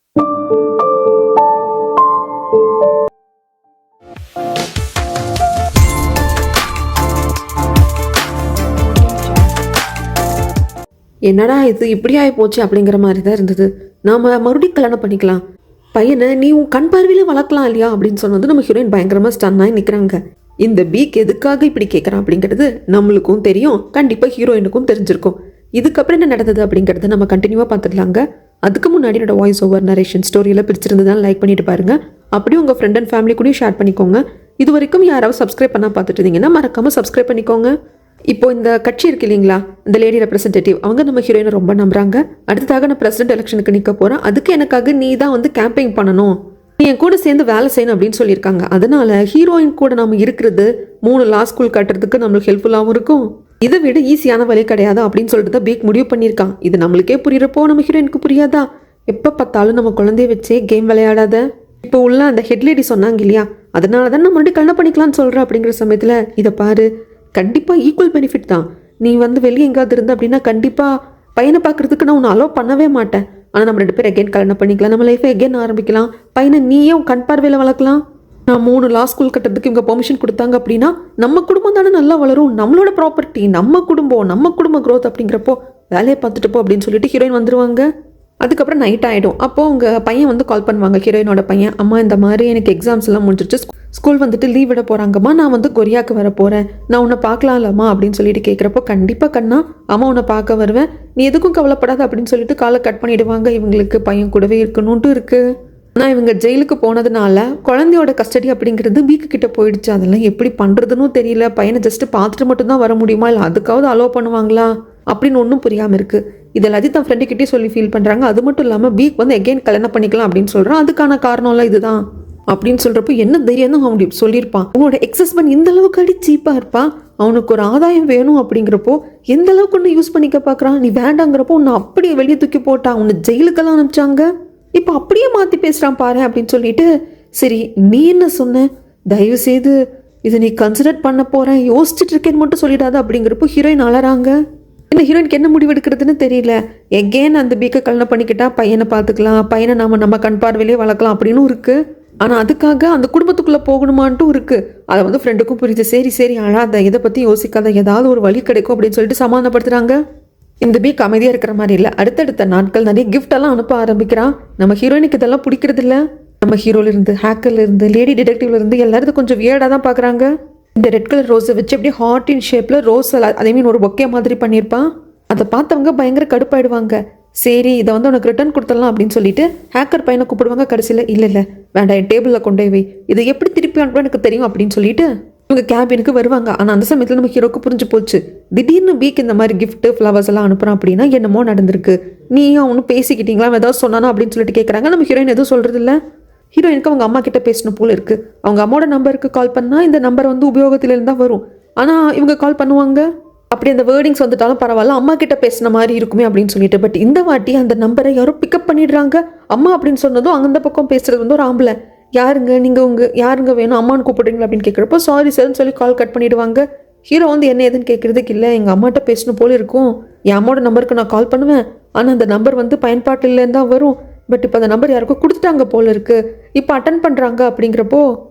என்னடா இது இப்படி ஆகி போச்சு அப்படிங்கிற மாதிரி தான் இருந்தது. நாம் மறுபடியும் கல்யாணம் பண்ணிக்கலாம், பையனை நீ உன் கண் பார்வையில வளர்க்கலாம் இல்லையா அப்படின்னு சொன்னது நம்ம ஹீரோயின் பயங்கரமாக ஸ்டன்னாகி நிற்கிறாங்க. இந்த பீக் எதுக்காக இப்படி கேட்குறான் அப்படிங்கிறது நம்மளுக்கும் தெரியும், கண்டிப்பாக ஹீரோயினுக்கும் தெரிஞ்சிருக்கும். இதுக்கப்புறம் என்ன நடந்தது அப்படிங்கிறத நம்ம கண்டினியூவாக பார்த்துடலாங்க. அதுக்கு முன்னாடி என்னோட வாய்ஸ் ஓவர் நரேஷன் ஸ்டோரியில் பிடிச்சிருந்ததான் லைக் பண்ணிட்டு பாருங்க. அப்படியே உங்கள் ஃப்ரெண்ட் அண்ட் ஃபேமிலி கூடயும் ஷேர் பண்ணிக்கோங்க. இது வரைக்கும் யாராவது சப்ஸ்கிரைப் பண்ணால் பார்த்துட்டு இருந்தீங்கன்னா மறக்காமல் சப்ஸ்கிரைப் பண்ணிக்கோங்க. இப்போ இந்த கட்சி இருக்கு இல்லைங்களா, இந்த லேடி ரெப்ரஸன்டேட்டிவ், அவங்க நம்ம ஹீரோயினை ரொம்ப நம்புறாங்க. அடுத்ததாக நான் பிரசிடென்ட் எலெக்ஷனுக்கு நிற்க போகிறேன், அதுக்கு எனக்காக நீ தான் வந்து கேம்பெயின் பண்ணணும், நீ என் கூட சேர்ந்து வேலை செய்யணும் அப்படின்னு சொல்லியிருக்காங்க. அதனால ஹீரோயின் கூட நம்ம இருக்கிறது 3 லா ஸ்கூல் கட்டுறதுக்கு நம்மளுக்கு ஹெல்ப்ஃபுல்லாகவும் இருக்கும். இதை விட ஈஸியான வழி கிடையாது அப்படின்னு சொல்லிட்டு தான் பீக் முடிவு பண்ணியிருக்கான். இது நம்மளுக்கே புரியிறப்போ நம்ம ஹீரோயினுக்கு புரியாதா? எப்போ பார்த்தாலும் நம்ம குழந்தைய வச்சே கேம் விளையாடாத. இப்போ உள்ள அந்த ஹெட் லேடி சொன்னாங்க இல்லையா, அதனால தான் நம்ம மறுபடியும் கல்யாணம் பண்ணிக்கலாம்னு சொல்கிறேன். அப்படிங்கிற சமயத்தில் இதை பாரு, கண்டிப்பாக ஈக்குவல் பெனிஃபிட் தான். நீ வந்து வெளியே எங்காவது இருந்த அப்படின்னா கண்டிப்பாக பையனை பார்க்குறதுக்கு நான் உன்னை அலோவ் பண்ணவே மாட்டேன். ஆனால் நம்ம 2 பேர் எகெயின் கல்யாணம் பண்ணிக்கலாம், நம்ம லைஃபை எகெயின் ஆரம்பிக்கலாம், பையனை நீயே உன் கண் பார்வையில் வளர்க்கலாம். நான் 3 லா ஸ்கூல் கட்டுறதுக்கு இவங்க பெர்மிஷன் கொடுத்தாங்க அப்படின்னா நம்ம குடும்பம் தானே நல்லா வளரும், நம்மளோட ப்ராப்பர்ட்டி, நம்ம குடும்ப க்ரோத். அப்படிங்கிறப்போ வேலையை பார்த்துட்டு போ அப்படின்னு சொல்லிட்டு ஹீரோயின் வந்துடுவாங்க. அதுக்கப்புறம் நைட் ஆகிடும். அப்போது உங்கள் பையன் வந்து கால் பண்ணுவாங்க, ஹீரோயினோட பையன். அம்மா இந்த மாதிரி எனக்கு எக்ஸாம்ஸ் எல்லாம் முடிஞ்சிருச்சு, ஸ்கூல் வந்துட்டு லீவ் விட போகிறாங்கம்மா, நான் வந்து கொரியாவுக்கு வர போகிறேன், நான் உன்னை பார்க்கலாம்லம்மா அப்படின்னு சொல்லிட்டு கேட்குறப்போ, கண்டிப்பாக கண்ணா, அம்மா உன்னை பார்க்க வருவேன், நீ எதுக்கும் கவலைப்படாத அப்படின்னு சொல்லிட்டு காலை கட் பண்ணிவிடுவாங்க. இவங்களுக்கு பையன் கூடவே இருக்கணும்ட்டு இருக்குது. ஆனால் இவங்க ஜெயிலுக்கு போனதுனால குழந்தையோட கஸ்டடி அப்படிங்கிறது பீக்கு கிட்ட போயிடுச்சு. அதெல்லாம் எப்படி பண்ணுறதுன்னு தெரியல. பையனை ஜஸ்ட்டு பார்த்துட்டு மட்டும்தான் வர முடியுமா, இல்லை அதுக்காவது அலோவ் பண்ணுவாங்களா அப்படின்னு ஒன்றும் புரியாமல் இருக்குது. இது எல்லாத்தையும் தன் ஃப்ரெண்டுக்கிட்டே சொல்லி ஃபீல் பண்ணுறாங்க. அது மட்டும் இல்லாமல் பீக் வந்து எகெயின் கல்யாணம் பண்ணிக்கலாம் அப்படின்னு சொல்கிறான். அதுக்கான காரணம்லாம் இதுதான் அப்படின்னு சொல்கிறப்போ என்ன தைரியம் தான் அவன் சொல்லியிருப்பான். உன்னோட எக்ஸஸ்பெண்ட் இந்த அளவுக்கு அடி சீப்பாக இருப்பான், அவனுக்கு ஒரு ஆதாயம் வேணும் அப்படிங்கிறப்போ எந்த அளவுக்கு ஒன்று யூஸ் பண்ணிக்க பார்க்குறான். நீ வேண்டாங்கிறப்போ உன்னை அப்படியே வெளியே தூக்கி போட்டான், உன்னை ஜெயிலுக்கெல்லாம் அனுப்பிச்சாங்க, இப்போ அப்படியே மாற்றி பேசுகிறான் பாரு அப்படின்னு சொல்லிட்டு, சரி நீ என்ன சொன்ன, தயவு செய்து இதை நீ கன்சிடர் பண்ண போகிறேன், யோசிச்சுட்டு இருக்கேன்னு மட்டும் சொல்லிடாத அப்படிங்கிறப்போ ஹீரோயின் அழறாங்க. இந்த ஹீரோயினுக்கு என்ன முடிவு எடுக்கிறதுன்னு தெரியல. எகெயின் அந்த பீக்கை கல்யாணம் பண்ணிக்கிட்டா பையனை பார்த்துக்கலாம், பையனை நம்ம கண் பார்வையிலே வளர்க்கலாம் அப்படின்னு இருக்குது. ஆனால் அதுக்காக அந்த குடும்பத்துக்குள்ளே போகணுமான்ட்டும் இருக்குது. அதை வந்து ஃப்ரெண்டுக்கும் புரியுது. சரி அழாத, இதை பற்றி யோசிக்காத, ஏதாவது ஒரு வழி கிடைக்கும் அப்படின்னு சொல்லிட்டு சமாதானப்படுத்துகிறாங்க. இந்த பீக் அமைதியாக இருக்கிற மாதிரி இல்லை. அடுத்தடுத்த நாட்கள் நிறைய கிஃப்டெல்லாம் அனுப்ப ஆரம்பிக்கிறான். நம்ம ஹீரோயினுக்கு இதெல்லாம் பிடிக்கிறது இல்லை. நம்ம ஹீரோலேருந்து, ஹேக்கர்லேருந்து, லேடி டிடெக்டிவ்லேருந்து எல்லாரும் கொஞ்சம் வியர்டாக தான் பார்க்குறாங்க. இந்த ரெட் கலர் ரோஸை வச்சு அப்படியே ஹார்ட் இன் ஷேப்பில் ரோஸ் அதேமாதிரி ஒரு பொக்கே மாதிரி பண்ணியிருப்பான். அதை பார்த்தவங்க பயங்கர கடுப்பாயிடுவாங்க. சரி இதை வந்து உனக்கு ரிட்டர்ன் கொடுத்துடலாம் அப்படின்னு சொல்லிட்டு ஹேக்கர் பையனை கூப்பிடுவாங்க. கடைசியில் இல்லை வேண்டாம், என் டேபிளில் கொண்டு வை, இதை எப்படி திருப்பி அனுப்ப எனக்கு தெரியும் அப்படின்னு சொல்லிட்டு இவங்க கேபினுக்கு வருவாங்க. ஆனால் அந்த சமயத்தில் நம்ம ஹீரோக்கு புரிஞ்சு போச்சு, திடீர்னு பீக் இந்த மாதிரி கிஃப்ட்டு ஃப்ளவர்ஸ் எல்லாம் அனுப்புகிறான் அப்படின்னா என்னமோ நடந்திருக்கு, நீயும் அவனும் பேசிக்கிட்டீங்களா, ஏதாவது சொன்னானா அப்படின்னு சொல்லிட்டு கேட்குறாங்க. நம்ம ஹீரோயின் எதுவும் சொல்கிறது இல்லை. ஹீரோயினுக்கு அவங்க அம்மா கிட்ட பேசணும் போல இருக்குது. அவங்க அம்மாவோட நம்பருக்கு கால் பண்ணால் இந்த நம்பர் வந்து உபயோகத்தில் இருந்தால் வரும். ஆனால் இவங்க கால் பண்ணுவாங்க, அப்படி அந்த வேர்டிங்ஸ் வந்துட்டாலும் பரவாயில்ல, அம்மா கிட்ட பேசின மாதிரி இருக்குமே அப்படின்னு சொல்லிட்டு. பட் இந்த வாட்டி அந்த நம்பரை யாரோ பிக்கப் பண்ணிடுறாங்க. அம்மா அப்படின்னு சொன்னதும் அந்த பக்கம் பேசுறது வந்து ஒரு ஆம்பளை. யாருங்க நீங்கள், யாருங்க வேணும், அம்மான்னு கூப்பிடுறீங்களா அப்படின்னு கேட்குறப்போ சாரி சார்னு சொல்லி கால் கட் பண்ணிடுவாங்க. ஹீரோ வந்து என்ன ஏதுன்னு கேட்குறதுக்கு, இல்லை எங்கள் அம்மாட்ட பேசணும் போல இருக்கும், என் அம்மாவோட நம்பருக்கு நான் கால் பண்ணுவேன், ஆனால் அந்த நம்பர் வந்து பயன்பாட்டில் இல்லைன்னு தான் வரும், பட் இப்போ அந்த நம்பர் யாருக்கும் கொடுத்துட்டாங்க போல இருக்குது, இப்போ அட்டன் பண்ணுறாங்க அப்படிங்கிறப்போ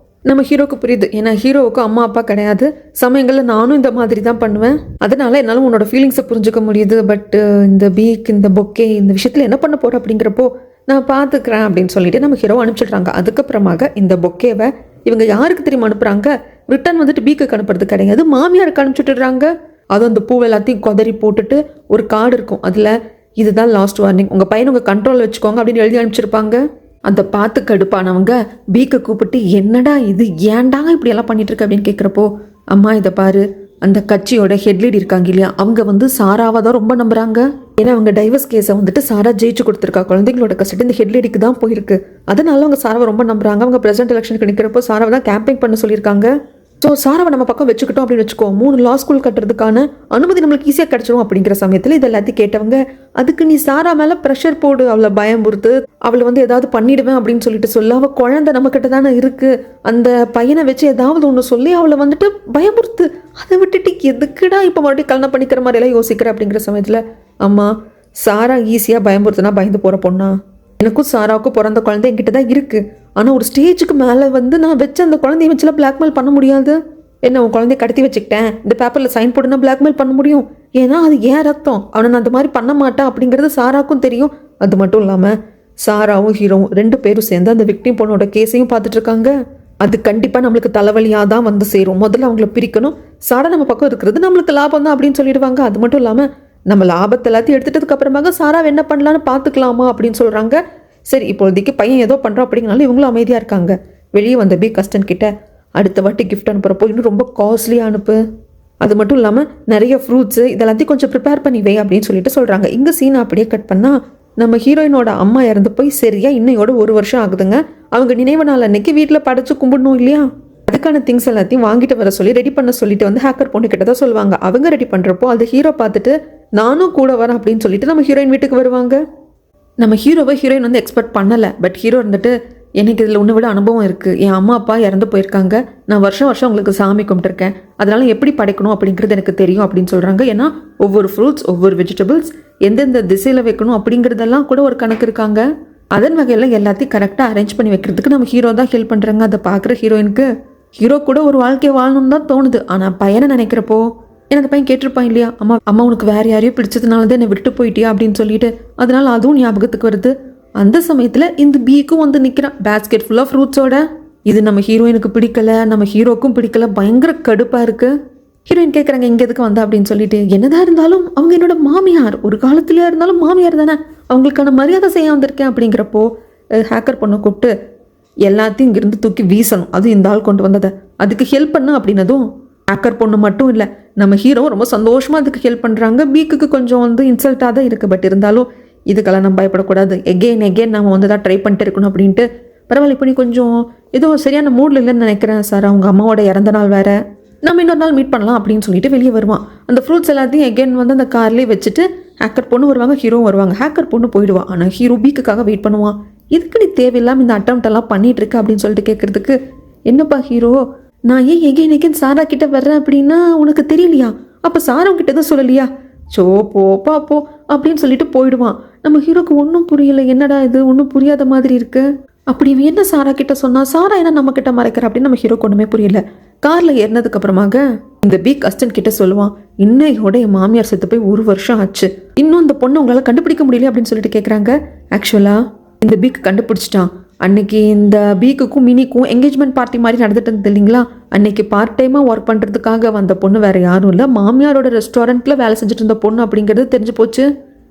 நம்ம ஹீரோக்கு புரியுது. ஏன்னா ஹீரோவுக்கு அம்மா அப்பா கிடையாது, சமயங்களில் நானும் இந்த மாதிரி தான் பண்ணுவேன், அதனால என்னால் உன்னோட ஃபீலிங்ஸை புரிஞ்சுக்க முடியுது, பட் இந்த பீக், இந்த பொக்கே, இந்த விஷயத்தில் என்ன பண்ண போகிற அப்படிங்கிறப்போ நான் பார்த்துக்கிறேன் அப்படின்னு சொல்லிட்டு நம்ம ஹீரோ அனுப்பிச்சிடுறாங்க. அதுக்கப்புறமாக இந்த பொக்கேவை இவங்க யாருக்கு தெரியுமா அனுப்புகிறாங்க, ரிட்டர்ன் வந்துட்டு பீக்கு அனுப்புறது கிடையாது, மாமியாருக்கு அனுப்பிச்சுட்டுறாங்க. அதுவும் அந்த பூவை எல்லாத்தையும் கொதறி போட்டுட்டு ஒரு கார்டு இருக்கும், அதில் இதுதான் லாஸ்ட் வார்னிங், உங்கள் பையனை உங்கள் கண்ட்ரோல் வச்சுக்கோங்க அப்படின்னு எழுதி அனுப்பிச்சிருப்பாங்க. அதை பார்த்து கடுப்பானவங்க பீக்கை கூப்பிட்டு, என்னடா இது, ஏன்டா இப்படியெல்லாம் பண்ணிட்டு இருக்க அப்படின்னு கேட்குறப்போ, அம்மா இதை பாரு, அந்த கட்சியோட ஹெட்லீட் இருக்காங்க இல்லையா, அவங்க வந்து சாராவை தான் ரொம்ப நம்புறாங்க. ஏன்னா அவங்க டைவர்ஸ் கேஸை வந்துட்டு சாரா ஜெயிச்சு கொடுத்துருக்கா, குழந்தைங்களோட கஷ்டம் இந்த ஹெட்லீடிக்கு தான் போயிருக்கு, அதனால அவங்க சாராவை ரொம்ப நம்புறாங்க. அவங்க பிரசிடென்ட் எலெக்ஷனுக்கு நிற்கிறப்போ சாராவை தான் கேம்பெயின் பண்ண சொல்லியிருக்காங்க. ஸோ சாராவை நம்ம பக்கம் வச்சுக்கிட்டோம் அப்படின்னு வச்சுக்கோ, 3 லா ஸ்கூல் கட்டுறதுக்கான அனுமதி நம்மளுக்கு ஈஸியாக கிடச்சிடும் அப்படிங்கிற சமயத்தில் இது எல்லாத்தையும் கேட்டவங்க, அதுக்கு நீ சாரா மேலே ப்ரெஷர் போடு, அவளை பயம்புறுத்து, அவளை வந்து ஏதாவது பண்ணிடுவேன் அப்படின்னு சொல்லிட்டு சொல்ல, அவள் குழந்தை நம்மக்கிட்ட தானே இருக்குது, அந்த பையனை வச்சு ஏதாவது ஒன்று சொல்லி அவளை வந்துட்டு பயம்புறுத்து, அதை விட்டுட்டு எதுக்குடா இப்போ மறுபடியும் கல்யாணம் பண்ணிக்கிற மாதிரியெல்லாம் யோசிக்கிற அப்படிங்கிற சமயத்தில், அம்மா சாரா ஈஸியாக பயம்புறுத்துனா பயந்து போகிற பொண்ணா, எனக்கும் சாராவுக்கும் பிறந்த குழந்தை என்கிட்ட தான் இருக்குது. ஆனால் ஒரு ஸ்டேஜுக்கு மேலே வந்து நான் வச்சு அந்த குழந்தைய வச்சுலாம் பிளாக்மெயில் பண்ண முடியாது. என்ன உன் குழந்தைய கடத்தி வச்சுக்கிட்டேன், இந்த பேப்பரில் சைன் போட்டுனா பிளாக்மெயில் பண்ண முடியும்? ஏன்னா அது ஏன் ரத்தம், அவனை நான் அந்த மாதிரி பண்ண மாட்டேன் அப்படிங்கிறது சாராவுக்கும் தெரியும். அது மட்டும் இல்லாமல் சாராவும் ஹீரோவும் 2 பேரும் சேர்ந்து அந்த விக்டிம் பொண்ணோட கேஸையும் பார்த்துட்டு இருக்காங்க. அது கண்டிப்பாக நம்மளுக்கு தலைவலியாக தான் வந்து சேரும். முதல்ல அவங்கள பிரிக்கணும். சாரா நம்ம பக்கம் இருக்கிறது நம்மளுக்கு லாபம் தான் அப்படின்னு சொல்லிடுவாங்க. அது மட்டும் இல்லாமல் நம்ம லாபத்தை எல்லாத்தையும் எடுத்துட்டதுக்கு அப்புறமாக சாரா என்ன பண்ணலான்னு பார்த்துக்கலாமா அப்படின்னு சொல்கிறாங்க. சரி, இப்போதைக்கு பையன் ஏதோ பண்ணுறோம் அப்படிங்கனால இவங்களும் அமைதியாக இருக்காங்க. வெளியே வந்த பி கஸ்டன் கிட்ட அடுத்த வாட்டி கிஃப்ட் அனுப்புகிறப்போ இன்னும் ரொம்ப காஸ்ட்லியாக அனுப்பு, அது மட்டும் இல்லாமல் நிறைய ஃப்ரூட்ஸு இதெல்லாத்தையும் கொஞ்சம் ப்ரிப்பேர் பண்ணி வை அப்படின்னு சொல்லிட்டு சொல்கிறாங்க. இங்கே சீனை அப்படியே கட் பண்ணால் நம்ம ஹீரோயினோட அம்மா இறந்து போய் சரியா இன்னையோட 1 வருஷம் ஆகுதுங்க. அவங்க நினைவு நாள் அன்னைக்கு வீட்டில் படைச்சு கும்பிடணும் இல்லையா? அதுக்கான திங்ஸ் எல்லாத்தையும் வாங்கிட்டு வர சொல்லி ரெடி பண்ண சொல்லிட்டு வந்து ஹேக்கர் பொண்ணு கிட்ட தான் சொல்லுவாங்க. அவங்க ரெடி பண்ணுறப்போ அது ஹீரோ பார்த்துட்டு நானும் கூட வரேன் அப்படின்னு சொல்லிட்டு நம்ம ஹீரோயின் வீட்டுக்கு வருவாங்க. நம்ம ஹீரோயின் வந்து எக்ஸ்பெக்ட் பண்ணலை. பட் ஹீரோ இருந்துட்டு எனக்கு இதில் ஒன்று விட அனுபவம் இருக்குது. என் அம்மா அப்பா இறந்து போயிருக்காங்க, நான் வருஷம் உங்களுக்கு சாமி கும்பிட்டுருக்கேன், அதனால எப்படி படைக்கணும் அப்படிங்கிறது எனக்கு தெரியும் அப்படின்னு சொல்கிறாங்க. ஏன்னா ஒவ்வொரு ஃப்ரூட்ஸ் ஒவ்வொரு வெஜிடபிள்ஸ் எந்தெந்த திசையில் வைக்கணும் அப்படிங்கிறதெல்லாம் கூட ஒரு கணக்கு இருக்காங்க. அதன் வகையில் எல்லாத்தையும் கரெக்டாக அரேஞ்ச் பண்ணி வைக்கிறதுக்கு நம்ம ஹீரோ தான் ஹெல்ப் பண்ணுறாங்க. அதை பார்க்குற ஹீரோயினுக்கு ஹீரோ கூட ஒரு வாழ்க்கையை வாழணும்னு தான் தோணுது. ஆனால் பையனை நினைக்கிறப்போ எனக்கு பையன் கேட்டிருப்பான் இல்லையா, அம்மா உனக்கு வேறு யாரையும் பிடிச்சதுனால தான் என்னை விட்டு போயிட்டியா அப்படின்னு சொல்லிட்டு, அதனால அதுவும் ஞாபகத்துக்கு வருது. அந்த சமயத்தில் இந்த பீக்கும் வந்து நிற்கிறான் பேஸ்கெட் ஃபுல்லாக ஃப்ரூட்ஸோட. இது நம்ம ஹீரோயினுக்கு பிடிக்கல, நம்ம ஹீரோக்கும் பிடிக்கல, பயங்கர கடுப்பாக இருக்குது. ஹீரோயின் கேட்குறாங்க இங்கே எதுக்கு வந்தா அப்படின்னு சொல்லிட்டு. என்னதான் இருந்தாலும் அவங்க என்னோட மாமியார், ஒரு காலத்துலேயே இருந்தாலும் மாமியார் தானே, அவங்களுக்கான மரியாதை செய்ய வந்திருக்கேன் அப்படிங்கிறப்போ ஹேக்கர் பொண்ணை கூப்பிட்டு எல்லாத்தையும் இங்கிருந்து தூக்கி வீசணும், அதுவும் இந்த ஆள் கொண்டு வந்ததை, அதுக்கு ஹெல்ப் பண்ணு அப்படின்னதும் ஹேக்கர் பொண்ணு மட்டும் இல்லை நம்ம ஹீரோ ரொம்ப சந்தோஷமாக அதுக்கு ஹெல்ப் பண்ணுறாங்க. பீக்குக்கு கொஞ்சம் வந்து இன்சல்ட்டாக தான் இருக்குது. பட் இருந்தாலும் இதுக்கெல்லாம் நம்ம பயப்படக்கூடாது, எகெயின் நம்ம வந்து தான் ட்ரை பண்ணிட்டு இருக்கணும் அப்படின்ட்டு. பரவாயில்ல, இப்போ நீ கொஞ்சம் ஏதோ சரியான மூடில் இல்லைன்னு நினைக்கிறேன் சார், அவங்க அம்மாவோட இறந்த நாள் வேறு, நம்ம இன்னொரு நாள் மீட் பண்ணலாம் அப்படின்னு சொல்லிட்டு வெளியே வருவான். அந்த ஃப்ரூட்ஸ் எல்லாத்தையும் எகெயின் வந்து அந்த கார்லேயே வச்சுட்டு ஹேக்கர் பொண்ணு வருவாங்க, ஹீரோ வருவாங்க. ஹேக்கர் பொண்ணு போயிடுவான். ஆனால் ஹீரோ பீக்குக்காக வெயிட் பண்ணுவான். இதுக்கு நீ தேவையில்லாமல் இந்த அட்டெம்ப்ட் எல்லாம் பண்ணிட்டு இருக்கு அப்படின்னு சொல்லிட்டு கேட்கறதுக்கு, என்னப்பா ஹீரோ, நான் ஏன் எகெயின் சாரா கிட்ட வர்றேன் அப்படின்னா உனக்கு தெரியலையா? அப்போ சாரா கிட்ட எதுவும் சொல்லலையா? சோ போப்பா போ அப்படின்னு சொல்லிட்டு போயிடுவான். நம்ம ஹீரோக்கு ஒன்றும் புரியல, என்னடா இது ஒன்றும் புரியாத மாதிரி இருக்கு. அப்படி என்ன சாரா கிட்ட சொன்னா, சாரா என்ன நம்ம கிட்ட மறைக்கிற அப்படின்னு நம்ம ஹீரோக்கு ஒன்றுமே புரியல. கார்ல ஏறினதுக்கு அப்புறமாக இந்த பி கஸ்டன் கிட்ட சொல்லுவான், இன்னையோட என் மாமியார் செத்து போய் 1 வருஷம் ஆச்சு, இன்னும் அந்த பொண்ணை உங்களால் கண்டுபிடிக்க முடியல அப்படின்னு சொல்லிட்டு கேட்குறாங்க. ஆக்சுவலா இந்த பீக் கண்டுபிடிச்சிட்டான். அன்னைக்கு இந்த பீக்குக்கும் மினிக்கும் என்கேஜ்மெண்ட் பார்ட்டி மாதிரி நடந்துட்டு இருந்தது இல்லைங்களா, அன்னைக்கு பார்ட் டைமாக ஒர்க் பண்ணுறதுக்காக வந்த பொண்ணு வேறு யாரும் இல்லை, மாமியாரோட ரெஸ்டாரண்ட்டில் வேலை செஞ்சுட்டு இருந்த பொண்ணு அப்படிங்கிறது தெரிஞ்சு போச்சு.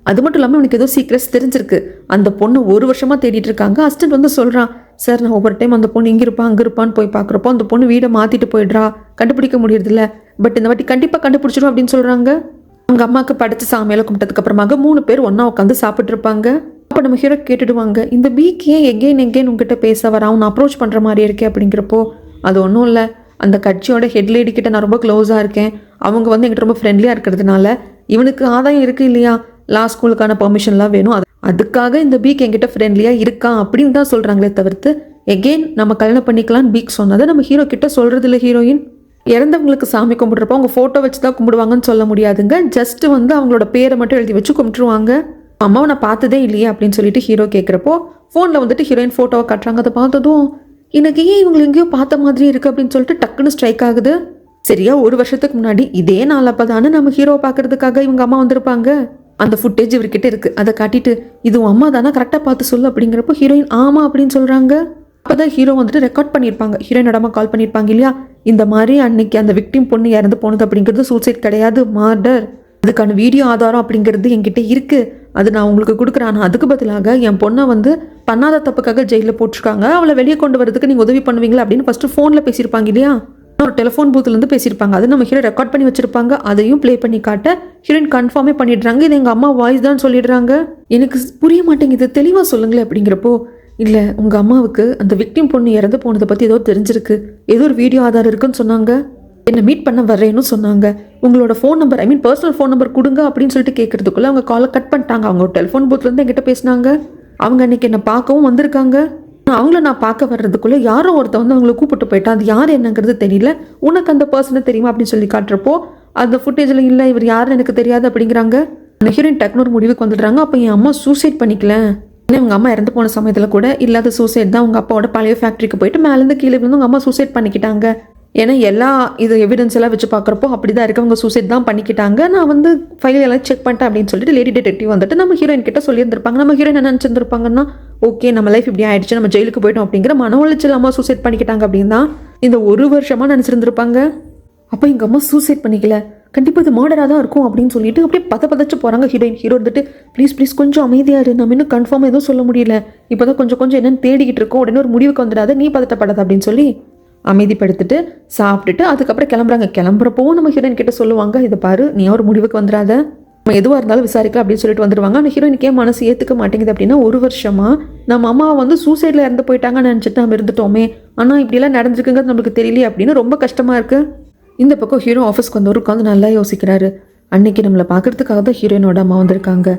அது மட்டும் இல்லாமல் இவனுக்கு ஏதோ சீக்ரெட்ஸ் தெரிஞ்சிருக்கு. அந்த பொண்ணு 1 வருஷமாக தேடிட்டு இருக்காங்க. அசிஸ்டன்ட் வந்து சொல்கிறான், சார் நான் ஒவ்வொரு டைம் அந்த பொண்ணு இங்கே இருப்பான் அங்கே இருப்பான்னு போய் பார்க்குறப்போ அந்த பொண்ணு வீடை மாற்றிட்டு போயிடுறா, கண்டுபிடிக்க முடியறதில்ல, பட் இந்த வாட்டி கண்டிப்பாக கண்டுபிடிச்சிடும் அப்படின்னு சொல்கிறாங்க. அவங்க அம்மாவுக்கு படைச்சு சாமியால் கும்பிட்டதுக்கு அப்புறமாக 3 பேர் ஒன்றா உட்காந்து சாப்பிட்ருப்பாங்க. அப்போ நம்ம ஹீரோ கேட்டுடுவாங்க, இந்த பீக் ஏன் எகெயின் உங்ககிட்ட பேச வர, அவனை அப்ரோச் பண்ணுற மாதிரி இருக்கே அப்படிங்கிறப்போ, அது ஒன்றும் இல்லை, அந்த கட்சியோட ஹெட் லேடி கிட்ட நான் ரொம்ப க்ளோஸாக இருக்கேன், அவங்க வந்து என்கிட்ட ரொம்ப ஃப்ரெண்ட்லியாக இருக்கிறதுனால இவனுக்கு ஆதாயம் இருக்குது இல்லையா, லா ஸ்கூலுக்கான பெர்மிஷன்லாம் வேணும், அதுக்காக இந்த பீக் என்கிட்ட ஃப்ரெண்ட்லியாக இருக்கான் அப்படின்னு தான் சொல்கிறாங்களே தவிர்த்து எகெயின் நம்ம கல்யாணம் பண்ணிக்கலான்னு பீக் சொன்னதை நம்ம ஹீரோ கிட்ட சொல்கிறது இல்லை. ஹீரோயின் இறந்தவங்களுக்கு சாமி கும்பிட்றப்போ அவங்க ஃபோட்டோ வச்சு தான் கும்பிடுவாங்கன்னு சொல்ல முடியாதுங்க, ஜஸ்ட் வந்து அவங்களோட பேரை மட்டும் எழுதி வச்சு கும்பிட்டுருவாங்க. அம்மாவை நான் பார்த்ததே இல்லையே அப்படின்னு சொல்லிட்டு ஹீரோ கேட்குறப்போ ஃபோனில் வந்துட்டு ஹீரோயின் ஃபோட்டோவை காட்டுறாங்க. அதை பார்த்ததும் எனக்கு ஏன் இவங்களை எங்கேயோ பார்த்த மாதிரி இருக்குது அப்படின்னு சொல்லிட்டு டக்குன்னு ஸ்ட்ரைக் ஆகுது. சரியா 1 வருஷத்துக்கு முன்னாடி இதே நாள் அப்போ தானே நம்ம ஹீரோவை பார்க்கறதுக்காக இவங்க அம்மா வந்திருப்பாங்க. அந்த ஃபுட்டேஜ் இவர்கிட்ட இருக்குது, அதை காட்டிட்டு இது உன் அம்மா தானே கரெக்டாக பார்த்து சொல்லு அப்படிங்கிறப்போ ஹீரோயின் ஆமாம் அப்படின்னு சொல்கிறாங்க. அப்போ தான் ஹீரோ வந்துட்டு ரெக்கார்ட் பண்ணியிருப்பாங்க, ஹீரோயினோட அம்மா கால் பண்ணியிருப்பாங்க இல்லையா, இந்த மாதிரி அன்னைக்கு அந்த விக்டிம் பொண்ணு இறந்து போனது அப்படிங்கிறது சூசைட் கிடையாது, மர்டர், அதுக்கான வீடியோ ஆதாரம் அப்படிங்கிறது என்கிட்ட இருக்குது, அது நான் உங்களுக்கு கொடுக்குறேன். ஆனால் அதுக்கு பதிலாக என் பொண்ணை வந்து பண்ணாத தப்புக்காக ஜெயிலில் போட்டிருக்காங்க, அவளை வெளியே கொண்டு வரதுக்கு நீங்கள் உதவி பண்ணுவீங்களா அப்படின்னு ஃபஸ்ட்டு ஃபோனில் பேசியிருப்பாங்க இல்லையா, ஒரு டெலிஃபோன் பூத்துலேருந்து பேசியிருப்பாங்க. அது நம்ம ஹீரோ ரெக்கார்ட் பண்ணி வச்சுருப்பாங்க. அதையும் ப்ளே பண்ணி காட்ட ஹீரோயின் கன்ஃபார்மே பண்ணிடுறாங்க, இது எங்கள் அம்மா வாய்ஸ் தான் சொல்லிடுறாங்க. எனக்கு புரிய மாட்டேங்குது, தெளிவாக சொல்லுங்களேன் அப்படிங்கிறப்போ, இல்லை உங்கள் அம்மாவுக்கு அந்த விக்டிம் பொண்ணு இறந்து போனதை பற்றி ஏதோ தெரிஞ்சிருக்கு, ஏதோ ஒரு வீடியோ ஆதாரம் இருக்குன்னு சொன்னாங்க, என்னை மீட் பண்ண வர்றேன்னு சொன்னாங்க, உங்களோட phone number personal phone number கொடுங்க அப்படின்னு சொல்லிட்டு கேட்கறதுக்குள்ள அவங்க காலை கட் பண்ணிட்டாங்க. அவங்க ஒரு டெலிஃபோன் பூத்துலேருந்து என்கிட்ட பேசினாங்க, அவங்க அன்னைக்கு என்னை பார்க்கவும் வந்திருக்காங்க, அவங்கள நான் பார்க்க வர்றதுக்குள்ளே யாரோ ஒருத்த வந்து அவங்கள கூப்பிட்டு போயிட்டா, அது யார் என்னங்கிறது தெரியல, உனக்கு அந்த பர்சனை தெரியுமா அப்படின்னு சொல்லி காட்டுறப்போ அந்த ஃபுட்டேஜில் இல்லை இவர் யாருன்னு எனக்கு தெரியாது அப்படிங்கிறாங்க. அந்த ஹீரோயின் டக்குனு ஒரு முடிவுக்கு வந்துடுறாங்க, அப்போ என் அம்மா சூசைட் பண்ணிக்கல, ஏன்னா உங்கள் அம்மா இறந்து போன சமயத்தில் கூட இல்லாத சூசைட் தான் உங்கள் அப்பாவோட பழைய ஃபேக்ட்ரிக்கு போயிட்டு மேலேருந்து கீழே விழுந்து உங்கள் அம்மா சூசைட் பண்ணிக்கிட்டாங்க. ஏன்னா எல்லா இது எவிடன்ஸ் எல்லாம் வச்சு பார்க்குறப்போ அப்படி தான் இருக்கவங்க சூசைட் தான் பண்ணிக்கிட்டாங்க. நான் வந்து ஃபைல் எல்லாம் செக் பண்ணிட்டேன் அப்படின்னு சொல்லிட்டு லேடி டிடெக்டிவ் வந்துட்டு நம்ம ஹீரோயின் கிட்ட சொல்லியிருந்திருப்பாங்க. நம்ம ஹீரோயின் என்ன நினச்சிருந்துருப்பாங்கன்னா, ஓகே நம்ம லைஃப் இப்படி ஆயிடுச்சு, நம்ம ஜெயிலுக்கு போயிட்டோம் அப்படிங்கிற மன உளைச்சல் அம்மா சூசைட் பண்ணிக்கிட்டாங்க அப்படின்னு தான் இந்த ஒரு வருஷமாக நினச்சிருந்துருப்பாங்க. அப்போ எங்கள் அம்மா சூசைட் பண்ணிக்கல, கண்டிப்பாக இது மர்டராக தான் இருக்கும் அப்படின்னு சொல்லிட்டு அப்படியே பதச்சு போகிறாங்க ஹீரோயின். ஹீரோ வந்துட்டு ப்ளீஸ் கொஞ்சம் அமைதியாக இரு, நம்ம இன்னும் கன்ஃபார்மாக எதுவும் சொல்ல முடியல, இப்போ தான் கொஞ்சம் என்னென்னு தேடிக்கிட்டு இருக்கோம், உடனே ஒரு முடிவுக்கு வந்துடாத, நீ பதட்டப்படாத அப்படின்னு சொல்லி அமைதிப்படுத்திட்டு சாப்பிட்டுட்டு அதுக்கப்புறம் கிளம்புறாங்க. கிளம்புறப்போ நம்ம ஹீரோயின் கிட்ட சொல்லுவாங்க, இதை பாரு நீ ஒரு முடிவுக்கு வந்துடாத, நம்ம எதுவாக இருந்தாலும் விசாரிக்கலாம் அப்படின்னு சொல்லிட்டு வந்துடுவாங்க. ஆனால் ஹீரோயினுக்கே மனசு ஏற்றுக்க மாட்டேங்குது. அப்படின்னா ஒரு வருஷமாக நம்ம அம்மா வந்து சூசைடில் இறந்து போயிட்டாங்கன்னு நினச்சிட்டு நம்ம இருந்துட்டோமே, ஆனால் இப்படியெல்லாம் நடந்திருக்குங்கிறது நம்மளுக்கு தெரியலையே அப்படின்னு ரொம்ப கஷ்டமாக இருக்குது. இந்த பக்கம் ஹீரோ ஆஃபீஸ்க்கு வந்து உட்காந்து நல்லா யோசிக்கிறாரு. அன்னைக்கு நம்மளை பார்க்கறதுக்காக தான் ஹீரோயினோட அம்மா வந்திருக்காங்க.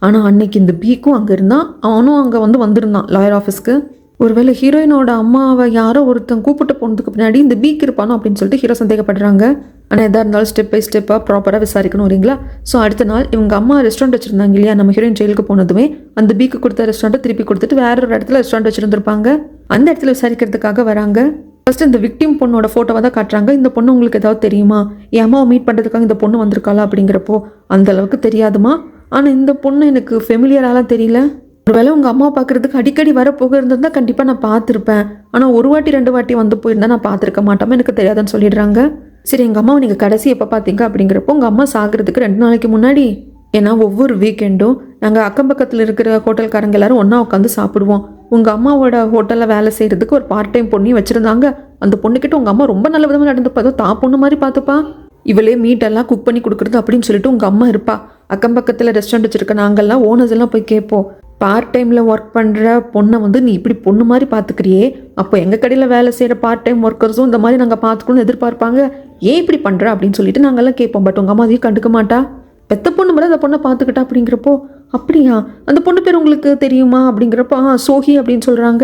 ஆனால் அன்னைக்கு இந்த பீக்கும் அங்கே இருந்தான், அவனும் அங்கே வந்திருந்தான் லாயர் ஆஃபீஸ்க்கு. ஒருவேளை ஹீரோயினோட அம்மாவை யாரோ ஒருத்தன் கூப்பிட்டு போனதுக்கு பின்னாடி இந்த பீக் இருப்பானோ அப்படின்னு சொல்லிட்டு ஹீரோ சந்தேகப்படுறாங்க. ஆனால் எதாக இருந்தாலும் ஸ்டெப் பை ஸ்டெப்பாக ப்ராப்பராக விசாரிக்கணும் இல்லைங்களா. ஸோ அடுத்த நாள் இவங்க அம்மா ரெஸ்டாரண்ட் வச்சுருந்தாங்க இல்லையா, நம்ம ஹீரோயின் ஜெயிலுக்கு போனதுமே அந்த பீக்கு கொடுத்த ரெஸ்டாரண்ட்டை திருப்பி கொடுத்துட்டு வேற ஒரு இடத்துல ரெஸ்டாரண்ட் வச்சுருந்துருப்பாங்க. அந்த இடத்துல விசாரிக்கிறதுக்காக வராங்க. ஃபர்ஸ்ட் இந்த விக்டிம் பொண்ணோட ஃபோட்டோவை தான் காட்டுறாங்க. இந்த பொண்ணு உங்களுக்கு ஏதாவது தெரியுமா, என் அம்மாவை மீட் பண்ணுறதுக்காக இந்த பொண்ணு வந்திருக்காளா அப்படிங்கிறப்போ அந்த அளவுக்கு தெரியாதுமா, ஆனால் இந்த பொண்ணு எனக்கு ஃபெமிலியராலாம் தெரியல, ஒருவேளை உங்கள் அம்மா பார்க்குறதுக்கு அடிக்கடி வரப்போக இருந்திருந்தால் கண்டிப்பாக நான் பார்த்துருப்பேன், ஆனால் ஒரு வாட்டி 2 வாட்டி வந்து போயிருந்தா நான் பார்த்துருக்க மாட்டோமா, எனக்கு தெரியாதுன்னு சொல்லிடுறாங்க. சரி எங்கள் அம்மாவை நீங்கள் கடைசி எப்போ பார்த்தீங்க அப்படிங்கிறப்போ உங்கள் அம்மா சாகிறதுக்கு 2 நாளைக்கு முன்னாடி. ஏன்னா ஒவ்வொரு வீக்கெண்டும் நாங்கள் அக்கம் பக்கத்தில் இருக்கிற ஹோட்டல்காரங்க எல்லாரும் ஒன்றா உட்காந்து சாப்பிடுவோம். உங்கள் அம்மாவோட ஹோட்டலில் வேலை செய்கிறதுக்கு ஒரு பார்ட் டைம் பொண்ணையும் வச்சுருந்தாங்க. அந்த பொண்ணுக்கிட்ட உங்கள் அம்மா ரொம்ப நல்ல விதமாக நடந்துப்பா, அதோ தான் பொண்ணு மாதிரி பார்த்துப்பா, இவளே மீட்டெல்லாம் குக் பண்ணி கொடுக்குறது அப்படின்னு சொல்லிட்டு உங்கள் அம்மா இருப்பா. அக்கம் பக்கத்தில் ரெஸ்டாரண்ட் வச்சுருக்க நாங்கள்லாம் ஓனர்ஸ் எல்லாம் போய் கேட்போம், பார்ட் டைமில் ஒர்க் பண்ணுற பொண்ணை வந்து நீ இப்படி பொண்ணு மாதிரி பார்த்துக்கிறியே, அப்போ எங்கள் கடையில் வேலை செய்கிற பார்ட் டைம் ஒர்க்கர்ஸும் இந்த மாதிரி நாங்கள் பார்த்துக்கணும்னு எதிர்பார்ப்பாங்க, ஏன் இப்படி பண்ணுற அப்படின்னு சொல்லிட்டு நாங்கள்லாம் கேட்போம். பட் உங்கள் அம்மா அதையும் கண்டுக்க மாட்டா, பெத்த பொண்ணு மாதிரி அந்த பொண்ணை பார்த்துக்கிட்டா அப்படிங்கிறப்போ, அப்படியா அந்த பொண்ணு பேர் உங்களுக்கு தெரியுமா அப்படிங்கிறப்போ சோஹி அப்படின்னு சொல்கிறாங்க.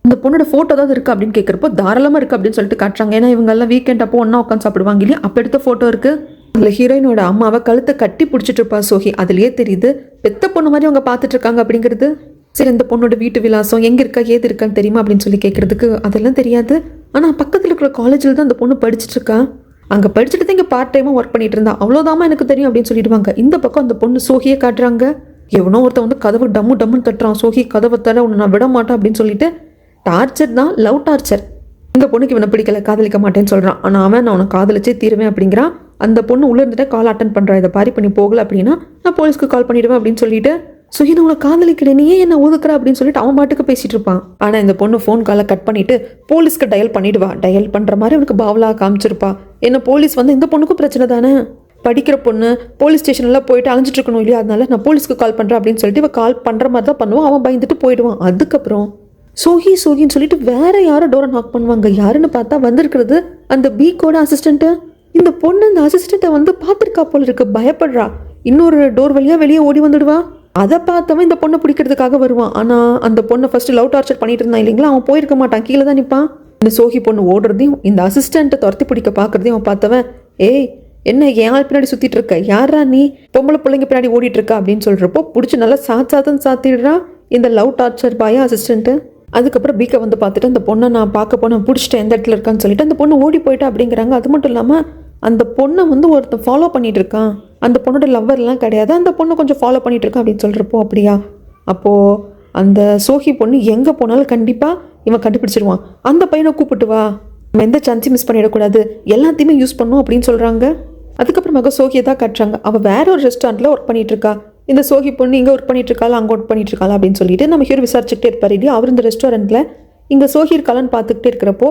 அந்த பொண்ணோட ஃபோட்டோ தான் இருக்குது அப்படின்னு கேட்குறப்போ தாராளமாக இருக்குது அப்படின்னு சொல்லிட்டு காட்டுறாங்க. ஏன்னா இவங்கெல்லாம் வீக்கெண்ட் அப்போ ஒன்றா உட்காந்து சாப்பிடுவாங்க இல்லையா, அப்போ எடுத்த ஃபோட்டோ இருக்குது. அதில் ஹீரோயினோட அம்மாவை கழுத்தை கட்டி பிடிச்சிட்டு இருப்பா சோஹி. அதுலேயே தெரியுது பெத்த பொண்ணு மாதிரி அவங்க பார்த்துட்டு இருக்காங்க அப்படிங்கிறது. சரி இந்த பொண்ணோட வீட்டு விலாசம் எங்கே இருக்கா ஏது இருக்கான்னு தெரியுமா அப்படின்னு சொல்லி கேட்குறதுக்கு அதெல்லாம் தெரியாது, ஆனால் பக்கத்தில் இருக்கிற காலேஜில் தான் அந்த பொண்ணு படிச்சுட்டு இருக்கா, அங்கே படிச்சுட்டு தான் இங்கே பார்ட் டைமாக ஒர்க் பண்ணிட்டு இருந்தா, அவ்வளோதாமா எனக்கு தெரியும் அப்படின்னு சொல்லிடுவாங்க. இந்த பக்கம் அந்த பொண்ணு சோஹியை காட்டுறாங்க. எவனோ ஒருத்தன் வந்து கதவை டம்முன்னு தட்டுறான், சோஹி கதவை தர உன்னை நான் விட மாட்டேன் அப்படின்னு சொல்லிட்டு டார்ச்சர் தான், லவ் டார்ச்சர். இந்த பொண்ணுக்கு இவனை பிடிக்கல, காதலிக்க மாட்டேன்னு சொல்கிறான். ஆனால் அவன் நான் உனக்கு காதலிச்சே தீருவேன் அப்படிங்கிறான். அந்த பொண்ணு உள்ளே இருந்துட்டு கால் அட்டன் பண்ணுறான், இதை பாரி பண்ணி போகல அப்படின்னா நான் போலீஸ்க்கு கால் பண்ணிடுவேன் அப்படின்னு சொல்லிட்டு சுகி நான் உனக்கு காதலிக்கிறேன், நீ ஏன் என்ன ஒதுக்குற அப்படின்னு சொல்லிட்டு அவன் பாட்டுக்கு பேசிட்டு இருப்பான். ஆனால் இந்த பொண்ணு ஃபோன் காலை கட் பண்ணிட்டு போலீஸ்க்கு டயல் பண்ணிடுவா. டயல் பண்ணுற மாதிரி அவனுக்கு பாவலா காமிச்சிருப்பா. என்ன போலீஸ் வந்து இந்த பொண்ணுக்கும் பிரச்சனை தானே, படிக்கிற பொண்ணு போலீஸ் ஸ்டேஷன்லாம் போயிட்டு அலைஞ்சிட்டு இருக்கணும் இல்லையா, அதனால நான் போலீஸ்க்கு கால் பண்ணுறேன் அப்படின்னு சொல்லிட்டு இவன் கால் பண்ணுற மாதிரி தான் பண்ணுவான். அவன் பயந்துட்டு போயிடுவான். அதுக்கப்புறம் சோஹின்னு சொல்லிட்டு வேற யாரோ டோரை நாக் பண்ணுவாங்க. யாருன்னு பார்த்தா வந்திருக்கிறது அந்த பீக்கோட அசிஸ்டண்ட்டு. இந்த பொண்ணு அந்த அசிஸ்டண்ட்டை வந்து பார்த்துருக்கா போல இருக்கு, பயப்படுறா. இன்னொரு டோர் வழியாக வெளியே ஓடி வந்துடுவா. அதை பார்த்தவன் இந்த பொண்ணை பிடிக்கிறதுக்காக வருவான். ஆனால் அந்த பொண்ணை ஃபர்ஸ்ட் லவ் டார்ச்சர் பண்ணிட்டு இருந்தான் இல்லைங்களா, அவன் போயிருக்க மாட்டான், கீழே தான் நிற்பான். இந்த சோஹி பொண்ணு ஓடுறதையும் இந்த அசிஸ்டண்ட்டை துரத்தி பிடிக்க பார்க்குறதையும் அவன் பார்த்தவன், ஏய் என்ன என் ஆள் பின்னாடி சுற்றிட்டு இருக்க, யாரா நீ, பொம்பளை பிள்ளைங்க பின்னாடி ஓடிட்டு இருக்கா அப்படின்னு சொல்கிறப்போ பிடிச்சி நல்லா சாத்திடுறான் இந்த லவ் டார்ச்சர் பாயா அசிஸ்டண்ட்டு. அதுக்கப்புறம் பீக்கை வந்து பார்த்துட்டு அந்த பொண்ணை நான் பார்க்க போனேன், பிடிச்சிட்டேன் எந்த இடத்துல இருக்கான்னு சொல்லிட்டு அந்த பொண்ணு ஓடி போயிட்டா அப்படிங்கிறாங்க. அது மட்டும் இல்லாமல் அந்த பொண்ணை வந்து ஒருத்தன் ஃபாலோ பண்ணிட்டு இருக்கான், அந்த பொண்ணோட லவ்வர்லாம் கிடையாது, அந்த பொண்ணை கொஞ்சம் ஃபாலோ பண்ணிட்டு இருக்கான் அப்படின்னு சொல்கிறப்போ அப்படியா, அப்போது அந்த சோஹி பொண்ணு எங்கே போனாலும் கண்டிப்பாக இவன் கண்டுபிடிச்சிருவான். அந்த பையனை கூப்பிட்டு வா, நம்ம எந்த சான்ஸையும் மிஸ் பண்ணிடக்கூடாது, எல்லாத்தையுமே யூஸ் பண்ணும் அப்படின்னு சொல்கிறாங்க. அதுக்கப்புறமாக சோஹியை தான் கட்டுறாங்க. அவள் வேற ஒரு ரெஸ்டாரண்ட்டில் ஒர்க் பண்ணிட்டு இருக்கா. இந்த சோஹி பொண்ணு இங்கே ஒர்க் பண்ணிட்டு இருக்காளா அங்கே ஒர்க் பண்ணிட்டு இருக்காளா அப்படின்னு சொல்லிட்டு நம்ம ஹீரோ விசாரிச்சுக்கிட்டே இருப்பார் இல்லையா. அவர் இந்த ரெஸ்டாரண்ட்டில் இங்கே சோஹி இருக்காளான்னு பார்த்துக்கிட்டே இருக்கிறப்போ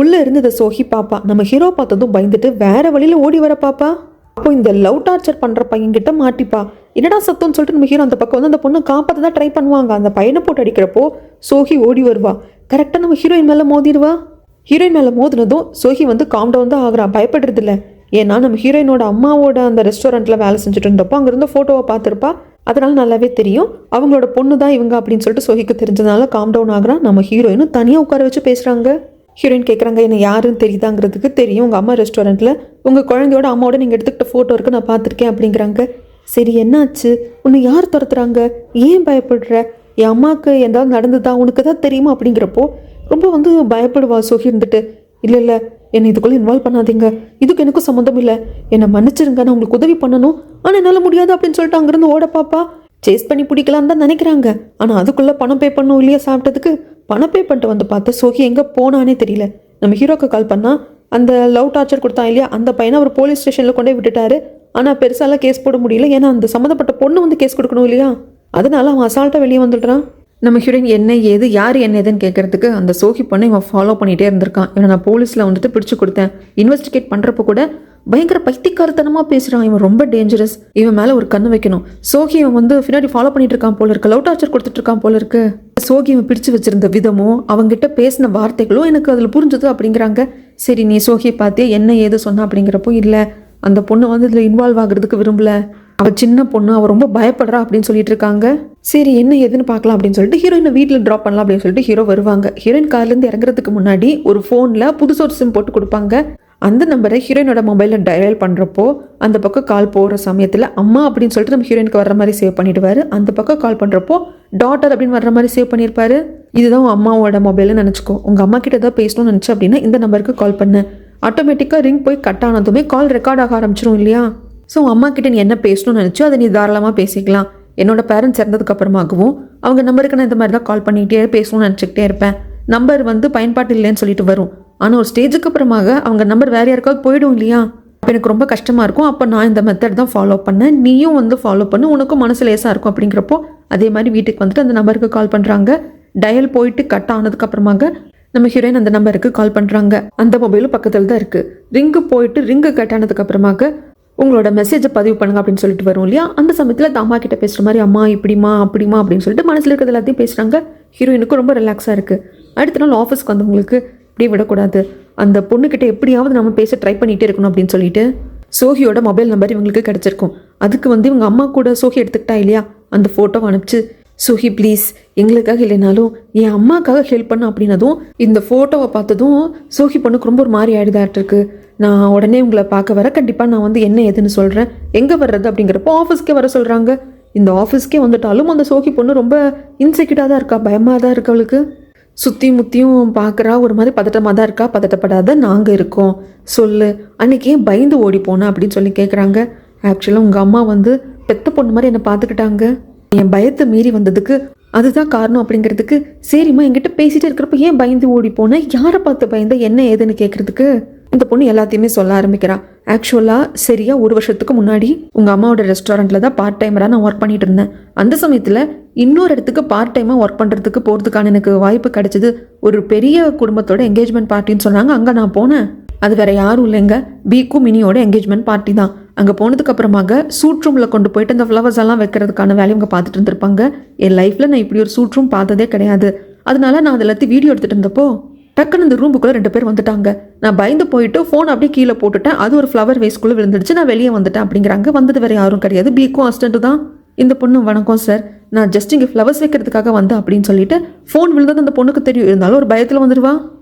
உள்ளே இருந்து இந்த சோஹி பாப்பா நம்ம ஹீரோ பார்த்ததும் பயந்துட்டு வேற வழியில் ஓடி வர பாப்பா. அப்போ இந்த லவ் டார்ச்சர் பண்ணுற பையன்கிட்ட மாட்டிப்பா. என்னடா சத்தம்னு சொல்லிட்டு நம்ம ஹீரோ அந்த பக்கம் வந்து அந்த பொண்ணை காப்பாற்ற தான் ட்ரை பண்ணுவாங்க. அந்த பையனை போட்டு அடிக்கிறப்போ சோஹி ஓடி வருவா. கரெக்டாக நம்ம ஹீரோயின் மேலே மோதிடுவா. ஹீரோயின் மேலே மோதினதும் சோஹி வந்து காம் டவுன் தான் ஆகுறா, பயப்படுறது இல்லை. ஏன்னா நம்ம ஹீரோயினோட அம்மாவோட அந்த ரெஸ்டாரண்ட்டில் வேலை செஞ்சுட்டு இருந்தப்போ அங்கே இருந்த ஃபோட்டோவை பார்த்துருப்பா. அதனால நல்லாவே தெரியும் அவங்களோட பொண்ணு தான் இவங்க அப்படின்னு சொல்லிட்டு சோஹிக்கு தெரிஞ்சதுனால காம் டவுன் ஆகுறான். நம்ம ஹீரோயினும் தனியாக உட்கார வச்சு பேசுகிறாங்க. ஹீரோயின் கேட்குறாங்க என்ன யாருன்னு தெரியுதாங்கிறதுக்கு. தெரியும், உங்கள் அம்மா ரெஸ்டாரண்ட்டில் உங்கள் குழந்தையோட அம்மாவோட நீங்கள் எடுத்துக்கிட்ட ஃபோட்டோ இருக்குது, நான் பார்த்துருக்கேன் அப்படிங்கிறாங்க. சரி என்னாச்சு, உன்னை யார் துரத்துறாங்க, ஏன் பயப்படுற, என் அம்மாவுக்கு ஏதாவது நடந்ததா உனக்கு தான் தெரியுமா அப்படிங்கிறப்போ ரொம்ப வந்து பயப்படுவா சோகி இருந்துட்டு. இல்லை என்னை இதுக்குள்ளே இன்வால்வ் பண்ணாதீங்க, இதுக்கு எனக்கும் சம்மந்தம் இல்லை, என்னை மன்னிச்சிருங்க, நான் உங்களுக்கு உதவி பண்ணணும், ஆனால் என்னால் முடியாது அப்படின்னு சொல்லிட்டு அங்கேருந்து ஓட பாப்பா. சேஸ் பண்ணி பிடிக்கலான்னு தான் நினைக்கிறாங்க. ஆனால் அதுக்குள்ளே பணம் பே பண்ணணும் இல்லையா சாப்பிட்டதுக்கு. பணம் பே பண்ணிட்டு வந்து பார்த்தா சோகி எங்கே போனானே தெரியல. நம்ம ஹீரோக்கு கால் பண்ணால் அந்த லவ் டார்ச்சர் கொடுத்தான் இல்லையா, அந்த பையனை அவர் போலீஸ் ஸ்டேஷனில் கொண்டே விட்டுட்டாரு. ஆனால் பெருசாலாம் கேஸ் போட முடியல, ஏன்னா அந்த சம்மந்தப்பட்ட பொண்ணு வந்து கேஸ் கொடுக்கணும் இல்லையா, அதனால அவன் அசால்ட்டாக வெளியே வந்துடுறான். நம்ம ஹீரோயின் என்ன ஏது யார் என்ன ஏதுன்னு கேட்கறதுக்கு அந்த சோகி பொண்ணை இவன் ஃபாலோ பண்ணிகிட்டே இருந்திருக்கான். இவனை நான் போலீஸில் வந்துட்டு பிடிச்சி கொடுத்தேன், இன்வெஸ்டிகேட் பண்ணுறப்ப கூட பயங்கர பைத்தியக்காரத்தனமாக பேசுகிறான், இவன் ரொம்ப டேஞ்சரஸ், இவன் மேலே ஒரு கண்ணு வைக்கணும். சோகி இவன் வந்து பின்னாடி ஃபாலோ பண்ணிட்டு இருக்கான் போல இருக்கு, லவ் டார்ச்சர் கொடுத்துட்டு இருக்கான் போல இருக்கு. சோகி இவன் பிடிச்சு வச்சிருந்த விதமும் அவங்ககிட்ட பேசின வார்த்தைகளும் எனக்கு அதில் புரிஞ்சுது அப்படிங்கிறாங்க. சரி நீ சோகியை பார்த்தியே என்ன ஏது சொன்னா அப்படிங்கிறப்போ, இல்லை அந்த பொண்ணு வந்து இதில் இன்வால்வ் ஆகுறதுக்கு விரும்பல, அவள் சின்ன பொண்ணு, அவள் ரொம்ப பயப்படுறா அப்படின்னு சொல்லிட்டு இருக்காங்க. சரி என்ன ஏதுன்னு பார்க்கலாம் அப்படின்னு சொல்லிட்டு ஹீரோயினை வீட்டில் ட்ராப் பண்ணலாம் அப்படின்னு சொல்லிட்டு ஹீரோ வருவாங்க. ஹீரோயின் கார்லேருந்து இறங்குறதுக்கு முன்னாடி ஒரு ஃபோனில் புதுசு ஒரு சிம் போட்டு கொடுப்பாங்க. அந்த நம்பரை ஹீரோயினோட மொபைலில் டயல் பண்ணுறப்போ அந்த பக்கம் கால் போகிற சமயத்தில் அம்மா அப்படின்னு சொல்லிட்டு நம்ம ஹீரோயினுக்கு வர்ற மாதிரி சேவ் பண்ணிடுவார். அந்த பக்கம் கால் பண்ணுறப்போ டாட்டர் அப்படின்னு வர்ற மாதிரி சேவ் பண்ணியிருப்பாரு. இதுதான் உன் அம்மாவோட மொபைல்னு நினச்சிக்கோ, உங்கள் அம்மா கிட்ட ஏதாவது பேசணும்னு நினச்சி அப்படின்னா இந்த நம்பருக்கு கால் பண்ணு, ஆட்டோமேட்டிக்காக ரிங் போய் கட் ஆனதுமே கால் ரெக்கார்ட் ஆக ஆரம்பிச்சிடும் இல்லையா. ஸோ அம்மா கிட்ட நீ என்ன பேசணும்னு நினச்சோ அதை நீ தாராளமாக பேசிக்கலாம். என்னோட பேரண்ட்ஸ் இறந்ததுக்கு அப்புறமாகவும் அவங்க நம்பருக்கு நான் இந்த மாதிரி தான் கால் பண்ணிகிட்டே பேசணும்னு நினச்சிக்கிட்டே இருப்பேன். நம்பர் வந்து பயன்பாட்டு இல்லைன்னு சொல்லிட்டு வரும், ஆனால் ஒரு ஸ்டேஜுக்கு அப்புறமாக அவங்க நம்பர் வேறு யாருக்காவது போயிடும் இல்லையா, அப்போ எனக்கு ரொம்ப கஷ்டமாக இருக்கும். அப்போ நான் இந்த மெத்தட் தான் ஃபாலோ பண்ணேன், நீயும் வந்து ஃபாலோ பண்ணு, உனக்கும் மனசு லேசாக இருக்கும் அப்படிங்கிறப்போ அதே மாதிரி வீட்டுக்கு வந்துட்டு அந்த நம்பருக்கு கால் பண்ணுறாங்க. டயல் போயிட்டு கட் ஆனதுக்கு அப்புறமாக நம்ம ஹீரோயின் அந்த நம்பருக்கு கால் பண்ணுறாங்க. அந்த மொபைலும் பக்கத்தில் தான் இருக்குது. ரிங்கு போயிட்டு ரிங்கு கட் ஆனதுக்கு அப்புறமாக உங்களோட மெசேஜை பதிவு பண்ணுங்க அப்படின்னு சொல்லிட்டு வரும் இல்லையா. அந்த சமயத்தில் அம்மா கிட்ட பேசுகிற மாதிரி அம்மா இப்படிமா அப்படிமா அப்படின்னு சொல்லிட்டு மனசில் இருக்கிறது எல்லாத்தையும் பேசுகிறாங்க. ஹீரோயினுக்கு ரொம்ப ரிலாக்ஸாக இருக்குது. அடுத்த நாள் ஆஃபீஸ்க்கு வந்தவங்களுக்கு இப்படியே விடக்கூடாது, அந்த பொண்ணுக்கிட்ட எப்படியாவது நம்ம பேச ட்ரை பண்ணிகிட்டே இருக்கணும் அப்படின்னு சொல்லிட்டு சோகியோட மொபைல் நம்பர் இவங்களுக்கு கிடச்சிருக்கும். அதுக்கு வந்து இவங்க அம்மா கூட சோகி எடுத்துக்கிட்டா இல்லையா, அந்த ஃபோட்டோவை அனுப்பிச்சு சோஹி ப்ளீஸ் எங்களுக்காக இல்லைனாலும் என் அம்மாக்காக ஹெல்ப் பண்ண அப்படின்னதும் இந்த ஃபோட்டோவை பார்த்ததும் சோஹி பொண்ணுக்கு ரொம்ப ஒரு மாதிரி ஆயிடுதாட்டிருக்கு. நான் உடனே உங்களை பார்க்க வர, கண்டிப்பாக நான் வந்து என்ன ஏதுன்னு சொல்கிறேன், எங்கே வர்றது அப்படிங்கிறப்போ ஆஃபீஸ்க்கே வர சொல்கிறாங்க. இந்த ஆஃபீஸ்க்கே வந்துட்டாலும் அந்த சோஹி பொண்ணு ரொம்ப இன்செக்யூர்டாக தான் இருக்கா, பயமாக தான் இருக்கு அவளுக்கு. சுற்றி முற்றியும் பார்க்குறா, ஒரு மாதிரி பதட்டமாக தான் இருக்கா. பதட்டப்படாத, நாங்கள் இருக்கோம், சொல்லு அன்றைக்கி ஏன் பயந்து ஓடி போனேன் அப்படின்னு சொல்லி கேட்குறாங்க. ஆக்சுவலாக உங்கள் அம்மா வந்து பெத்த பொண்ணு மாதிரி என்னை பார்த்துக்கிட்டாங்க, என் பயத்தை மீறி வந்ததுக்கு அதுதான் காரணம் அப்படிங்கிறதுக்கு. சரிம்மா என்கிட்ட பேசிகிட்டே இருக்கிறப்ப ஏன் பயந்து ஓடி போனேன், யாரை பார்த்து பயந்த, என்ன ஏதுன்னு கேட்குறதுக்கு இந்த பொண்ணு எல்லாத்தையுமே சொல்ல ஆரம்பிக்கிறா. ஆக்சுவலாக சரியா 1 வருஷத்துக்கு முன்னாடி உங்கள் அம்மாவோட ரெஸ்டாரண்ட்டில் தான் பார்ட் டைமராக நான் ஒர்க் பண்ணிட்டு இருந்தேன். அந்த சமயத்தில் இன்னொரு இடத்துக்கு பார்ட் டைமாக ஒர்க் பண்ணுறதுக்கு போகிறதுக்கான எனக்கு வாய்ப்பு கிடைச்சிது. ஒரு பெரிய குடும்பத்தோட என்கேஜ்மெண்ட் பார்ட்டின்னு சொன்னாங்க, அங்கே நான் போனேன். அது வேற யாரும் இல்லைங்க, பிக்கும் மினியோட என்கேஜ்மெண்ட் பார்ட்டி தான். அங்கே போனதுக்கு அப்புறமாக சூட் ரூமில் கொண்டு போயிட்டு அந்த ஃப்ளவர்ஸ் எல்லாம் வைக்கிறதுக்கான வேலையை அவங்க பார்த்துட்டு இருந்திருப்பாங்க. என் லைஃப்பில் நான் இப்படி ஒரு சூட் ரூம் பார்த்ததே கிடையாது. அதனால நான் அதை எல்லாத்தையும் வீடியோ எடுத்துகிட்டு இருந்தப்போ டக்குன்னு இந்த ரூமுக்குள்ளே 2 பேர் வந்துட்டாங்க. நான் பயந்து போயிட்டு ஃபோன் அப்படியே கீழே போட்டுட்டேன், அது ஒரு ஃப்ளவர் வேஸ்க்குள்ளே விழுந்துடுச்சு, நான் வெளியே வந்துட்டேன் அப்படிங்கிறாங்க. வந்தது வேறு யாரும் கிடையாது, பிக்கும் அசிஸ்டண்ட்டு தான். இந்த பொண்ணு வணக்கம் சார், நான் ஜஸ்ட் இங்கே ஃப்ளவர்ஸ் வைக்கிறதுக்காக வந்தேன் அப்படின்னு சொல்லிட்டு ஃபோன் விழுந்தது அந்த பொண்ணுக்கு தெரியும், இருந்தாலும் ஒரு பயத்தில் வந்துடுவா.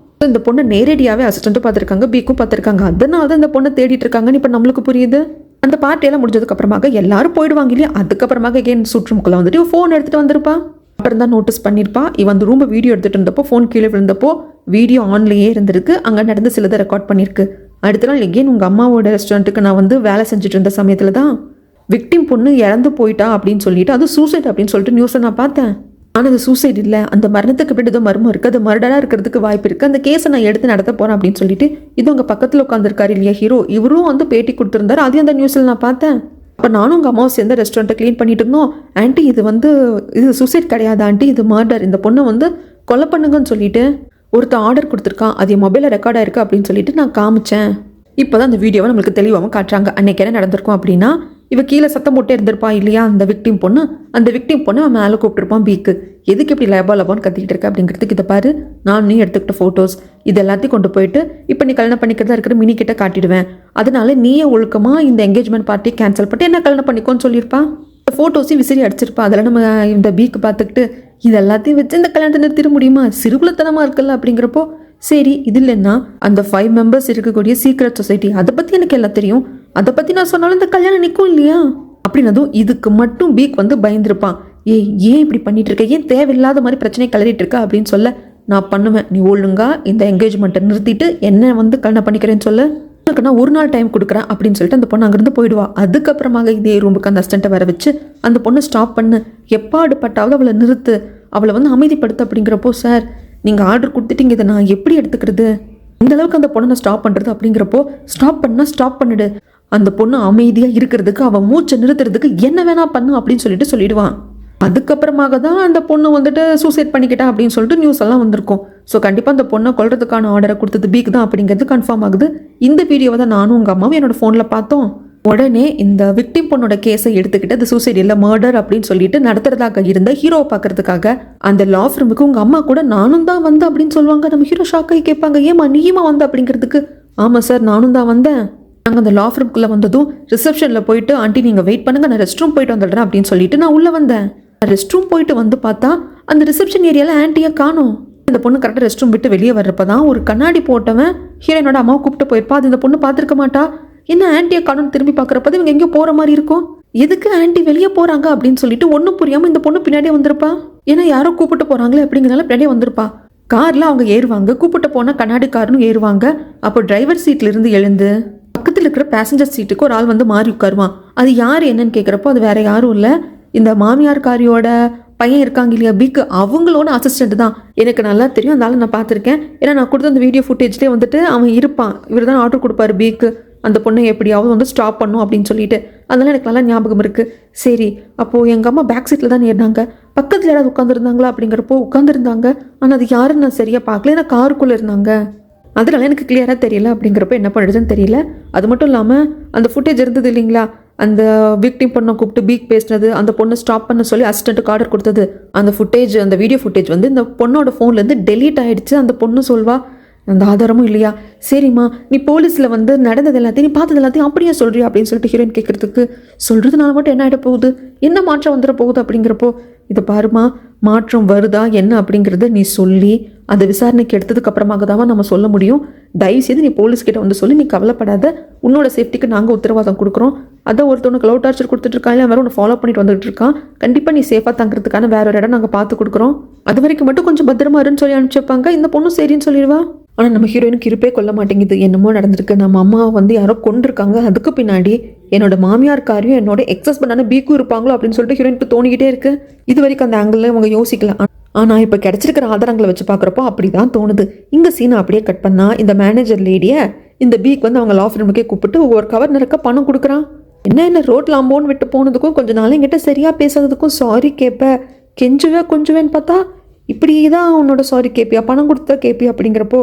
இந்த பொண்ணை நேரடியாகவே அசிஸ்டண்ட்டும் பார்த்துருக்காங்க, பிக்கும் பார்த்துருக்காங்க, அதனால தான் இந்த பொண்ணை தேடிட்டு இருக்காங்கன்னு இப்போ நம்மளுக்கு புரியுது. அந்த பார்ட்டியெல்லாம் முடிஞ்சதுக்கு அப்புறமாக எல்லாரும் போயிடுவாங்க இல்லையா, அதுக்கப்புறமாக எகெயின் சூட் ரூமுக்குள்ளே வந்துட்டு ஃபோன் எடுத்துகிட்டு வந்திருப்பா. அப்புறம் தான் நோட்டீஸ் பண்ணியிருப்பா, இவன் அந்த ரூமை வீடியோ எடுத்துகிட்டு இருந்தப்போ ஃபோன் கீழே விழுந்தப்போ வீடியோ ஆன்லேயே இருந்திருக்கு, அங்கே நடந்து சிலதை ரெக்கார்ட் பண்ணியிருக்கு. அடுத்த நாள் எகெயின் உங்கள் அம்மாவோட ரெஸ்டாரண்ட்டுக்கு நான் வந்து வேலை செஞ்சுட்டு இருந்த சமயத்தில் தான் விக்டிம் பொண்ணு இறந்து போயிட்டா அப்படின்னு சொல்லிட்டு, அது சூசைட் அப்படின்னு சொல்லிட்டு நியூஸை நான் பார்த்தேன். ஆனால் அது சூசைட் இல்லை, அந்த மரணத்துக்கு பின்னாடி ஏதோ மர்மம் இருக்குது, அது மர்டராக இருக்கிறதுக்கு வாய்ப்பு இருக்குது, அந்த கேஸை நான் எடுத்து நடத்த போகிறேன் அப்படின்னு சொல்லிட்டு இது உங்கள் பக்கத்தில் உட்காந்துருக்காரு இல்லையா ஹீரோ, இவரும் வந்து பேட்டி கொடுத்துருந்தாரு, அதையும் அந்த நியூஸில் நான் பார்த்தேன். அப்போ நானும் உங்கள் அம்மாவை சேர்ந்து ரெஸ்டாரண்ட்டை க்ளீன் பண்ணிட்டு இருந்தோம். ஆண்டி இது சூசைட் கிடையாது ஆண்டி, இது மர்டர், இந்த பொண்ணை வந்து கொலை பண்ணுங்கன்னு சொல்லிட்டு ஒருத்தர் ஆர்டர் கொடுத்துருக்கான், அது என் மொபைலில் ரெக்கார்ட் ஆயிருக்கு அப்படின்னு சொல்லிட்டு நான் காமிச்சேன். இப்போ தான் அந்த வீடியோவை நம்மளுக்கு தெளிவாகவும் காட்டுறாங்க. அன்னைக்கு என்ன நடந்திருக்கும் அப்படின்னா, இவ கீழே சத்தம் போட்டே இருந்திருப்பா இல்லையா அந்த விக்டிம் பொண்ணு, அந்த விக்டிம் பொண்ணு அவன் மேலே கூப்பிட்டுருப்பான் பீக்கு, எதுக்கு இப்படி லபான்னு கத்திக்கிட்டு இருக்க அப்படிங்கிறதுக்கு இதை பாரு, நான் நீ எடுத்துக்கிட்ட ஃபோட்டோஸ் இது எல்லாத்தையும் கொண்டு போயிட்டு இப்போ நீ கல்யாணம் பண்ணிக்கிறதா இருக்கிற மினி கிட்ட காட்டிடுவேன், அதனால நீயே ஒழுக்கமாக இந்த என்கேஜ்மெண்ட் பார்ட்டி கேன்சல் பண்ணிட்டு என்ன கல்யாணம் பண்ணிக்கோன்னு சொல்லியிருப்பா. இந்த ஃபோட்டோஸையும் விசிறி அடிச்சிருப்பா. அதெல்லாம் நம்ம இந்த பீக்கு பார்த்துக்கிட்டு இது எல்லாத்தையும் வச்சு இந்த கல்யாணத்தை நிறுத்திட முடியுமா, சிறுகுலத்தனமாக இருக்குல்ல அப்படிங்கிறப்போ, சரி இது இல்லைன்னா அந்த 5 மெம்பர்ஸ் இருக்கக்கூடிய சீக்ரெட் சொசைட்டி அதை பற்றி எனக்கு எல்லாம் தெரியும், அதை பற்றி நான் சொன்னாலும் இந்த கல்யாணம் நிற்கும் இல்லையா அப்படின்னதும் இதுக்கு மட்டும் பீக் வந்து பயந்துருப்பான். ஏன் இப்படி பண்ணிட்டு இருக்க, ஏன் தேவையில்லாத மாதிரி பிரச்சனையை கிளறிட்டு இருக்க அப்படின்னு சொல்ல, நான் பண்ணுவேன், நீ ஒழுங்கா இந்த என்கேஜ்மெண்ட்டை நிறுத்திட்டு என்ன வந்து கல்யாணம் பண்ணிக்கிறேன்னு சொல்ல, உனக்கு நான் ஒரு நாள் டைம் கொடுக்குறேன் அப்படின்னு சொல்லிட்டு அந்த பொண்ணு அங்கேருந்து போயிடுவா. அதுக்கப்புறமாக இதே ரூமுக்கு அந்த அசிஸ்டண்ட்டை வர வச்சு அந்த பொண்ணை ஸ்டாப் பண்ணு, எப்பாடுபட்டாவது அவளை நிறுத்து, அவளை வந்து அமைதிப்படுத்து அப்படிங்கிறப்போ, சார் நீங்கள் ஆர்டர் கொடுத்துட்டீங்க, இதை நான் எப்படி எடுத்துக்கிறது, இந்த அளவுக்கு அந்த பொண்ணை நான் ஸ்டாப் பண்ணுறது அப்படிங்கிறப்போ, ஸ்டாப் பண்ணால் ஸ்டாப் பண்ணிடு, அந்த பொண்ணு அமைதியாக இருக்கிறதுக்கு அவன் மூச்சை நிறுத்துறதுக்கு என்ன வேணா பண்ணு அப்படின்னு சொல்லிடுவான். அதுக்கப்புறமாக தான் அந்த பொண்ணு வந்துட்டு சூசைட் பண்ணிக்கிட்டேன் அப்படின்னு சொல்லிட்டு நியூஸ் எல்லாம் வந்திருக்கும். ஸோ கண்டிப்பாக அந்த பொண்ணை கொல்றதுக்கான ஆர்டரை கொடுத்தது பீக் தான் அப்படிங்கிறது கன்ஃபார்ம் ஆகுது. இந்த வீடியோவை தான் நானும் உங்கள் அம்மாவும் என்னோட ஃபோனில் பார்த்தோம். உடனே இந்த விக்டிம் பொண்ணோட கேஸை எடுத்துக்கிட்டு அது சூசைட் இல்லை மர்டர் அப்படின்னு சொல்லிட்டு நடத்துறதாக இருந்த ஹீரோவை பார்க்கறதுக்காக அந்த லா ஃபிர்முக்கு உங்கள் அம்மா கூட நானும் தான் வந்தேன் அப்படின்னு சொல்லுவாங்க. நம்ம ஹீரோ ஷாக்காகி கேட்பாங்க, ஏமா நீயுமா வந்த அப்படிங்கிறதுக்கு. ஆமாம் சார் நானும் தான் வந்தேன். நாங்கள் அந்த லா ஃபிர்முக்குள்ளே வந்ததும் ரிசப்ஷனில் போயிட்டு ஆண்டி நீங்கள் வெயிட் பண்ணுங்க, நான் ரெஸ்ட் ரூம் போயிட்டு வந்துடுறேன் அப்படின்னு சொல்லிட்டு நான் உள்ளே வந்தேன். ரெஸ்ட் ரூம் போயிட்டு வந்து பார்த்தா அந்த ரிசப்ஷன் ஏரியாவில் ஆன்ட்டியை காணோம். இந்த பொண்ணு கரெக்டாக ரெஸ்ட் ரூம் விட்டு வெளியே வர்றப்ப தான் ஒரு கண்ணாடி போட்டவன் ஹீரோயினோட அம்மாவை கூப்பிட்டு போயிருப்பா. அது இந்த பொண்ணு பார்த்துருக்க மாட்டா. என்ன ஆன்ட்டியை காணும்னு திரும்பி பார்க்குறப்ப இவங்க எங்கேயோ போகிற மாதிரி இருக்கும். எதுக்கு ஆன்ட்டி வெளியே போகிறாங்க அப்படின்னு சொல்லிட்டு ஒன்றும் புரியாமல் இந்த பொண்ணு பின்னாடியே வந்திருப்பா. ஏன்னா யாரோ கூப்பிட்டு போகிறாங்களே அப்படிங்கிறனால பின்னாடியே வந்திருப்பா. காரில் அவங்க ஏறுவாங்க, கூப்பிட்டு போனால் கண்ணாடி காருன்னு ஏறுவாங்க. அப்போ டிரைவர் சீட்லேருந்து எழுந்து பக்கத்தில் இருக்கிற பேசஞ்சர் சீட்டுக்கு ஒரு ஆள் வந்து மாறி உட்காருவான். அது யார் என்னன்னு கேட்குறப்போ அது வேற யாரும் இல்லை, இந்த மாமியார்காரியோட பையன் இருக்காங்க இல்லையா பீக்கு, அவங்களோட அசிஸ்டண்ட் தான். எனக்கு நல்லா தெரியும், அதனால நான் பார்த்துருக்கேன். ஏன்னா நான் கொடுத்த அந்த வீடியோ ஃபுட்டேஜ்லேயே வந்துட்டு அவன் இருப்பான். இவர் தான் ஆர்டர் கொடுப்பாரு பீக்கு, அந்த பொண்ணை எப்படியாவது வந்து ஸ்டாப் பண்ணும் அப்படின்னு சொல்லிட்டு. அதெல்லாம் எனக்கு நல்லா ஞாபகம் இருக்குது. சரி, அப்போது எங்கள் அம்மா பேக் சீட்டில் தான் ஏறினாங்க, பக்கத்தில் யாராவது உட்காந்துருந்தாங்களா அப்படிங்கிறப்போ உட்காந்துருந்தாங்க. ஆனால் அது யாருன்னு நான் சரியாக பார்க்கல, ஏன்னா காருக்குள்ளே இருந்தாங்க, அதனால எனக்கு கிளியராக தெரியல. அப்படிங்கிறப்ப என்ன பண்ணுறதுன்னு தெரியல. அது மட்டும் இல்லாமல் அந்த ஃபுட்டேஜ் இருந்தது இல்லைங்களா, அந்த விக்டிம் பொண்ணை கூப்பிட்டு பீக் பேசினது, அந்த பொண்ணை ஸ்டாப் பண்ண சொல்லி அசிஸ்டண்ட்டுக்கு ஆர்டர் கொடுத்தது, அந்த ஃபுட்டேஜ், அந்த வீடியோ ஃபுட்டேஜ் வந்து இந்த பொண்ணோட ஃபோன்லேருந்து டெலீட் ஆகிடுச்சு. அந்த பொண்ணு சொல்வா, அந்த ஆதாரமும் இல்லையா. சரிம்மா நீ போலீஸில் வந்து நடந்தது எல்லாத்தையும் நீ பார்த்தது எல்லாத்தையும் அப்படியே சொல்கிறியா அப்படின்னு சொல்லிட்டு ஹீரோயின் கேட்குறதுக்கு, சொல்கிறதுனால மட்டும் என்ன ஆகிட போகுது, என்ன மாற்றம் வந்துட போகுது அப்படிங்கிறப்போ, இதை பாருமா மாற்றம் வருதா என்ன அப்படிங்கிறத நீ சொல்லி அதை விசாரணைக்கு எடுத்ததுக்கு அப்புறமாக தான் நம்ம சொல்ல முடியும். தயவுசெய்து நீ போலீஸ்கிட்ட வந்து சொல்லி, நீ கவலைப்படாத, உன்னோட சேஃப்டிக்கு நாங்கள் உத்தரவாதம் கொடுக்குறோம். அதான் ஒருத்தவனுக்கு லவ் டார்ச்சர் கொடுத்துட்ருக்கான், இல்லை வேறு ஒன்று ஃபாலோ பண்ணிட்டு வந்துட்டு இருக்கான், கண்டிப்பாக நீ சேஃபாக தங்குறதுக்கான வேற ஒரு இடம் நாங்கள் பார்த்து கொடுக்குறோம், அது வரைக்கும் மட்டும் கொஞ்சம் பத்திரமா இருன்னு சொல்லி அனுப்பிச்சிருப்பாங்க. இந்த பொண்ணு சரின்னு சொல்லிடுவா. ஆனால் நம்ம ஹீரோயினுக்கு இருப்பே கொள்ள மாட்டேங்குது. என்னமோ நடந்திருக்கு, நம்ம அம்மாவை வந்து யாரோ கொண்டிருக்காங்க, அதுக்கு பின்னாடி என்னோட மாமியார்காரியும் என்னோட எக்ஸஸ் பண்ணான பீக்கும் இருப்பாங்களோ அப்படின்னு சொல்லிட்டு ஹீரோயினுக்கு தோணிக்கிட்டே இருக்கு. இது வரைக்கும் அந்த ஆங்கிளில் அவங்க யோசிக்கலாம். ஆனால் இப்போ கிடச்சிருக்கிற ஆதாரங்களை வச்சு பார்க்குறப்போ அப்படி தான் தோணுது. இங்கே சீனை அப்படியே கட் பண்ணால் இந்த மேனேஜர் லேடியை இந்த பீக் வந்து அவங்க லா ஃபிர்முக்கே கூப்பிட்டு ஒரு கவர் நிறக்க பணம் கொடுக்குறான். என்ன ரோட்டில் அம்போன்னு விட்டு போனதுக்கும் கொஞ்சம் நாள் என்கிட்ட சரியாக பேசுறதுக்கும் சாரி கேட்ப, கொஞ்சுவேன்னு பார்த்தா இப்படி தான் உன்னோட சாரி கேட்பியா, பணம் கொடுத்தா கேட்பியா அப்படிங்கிறப்போ,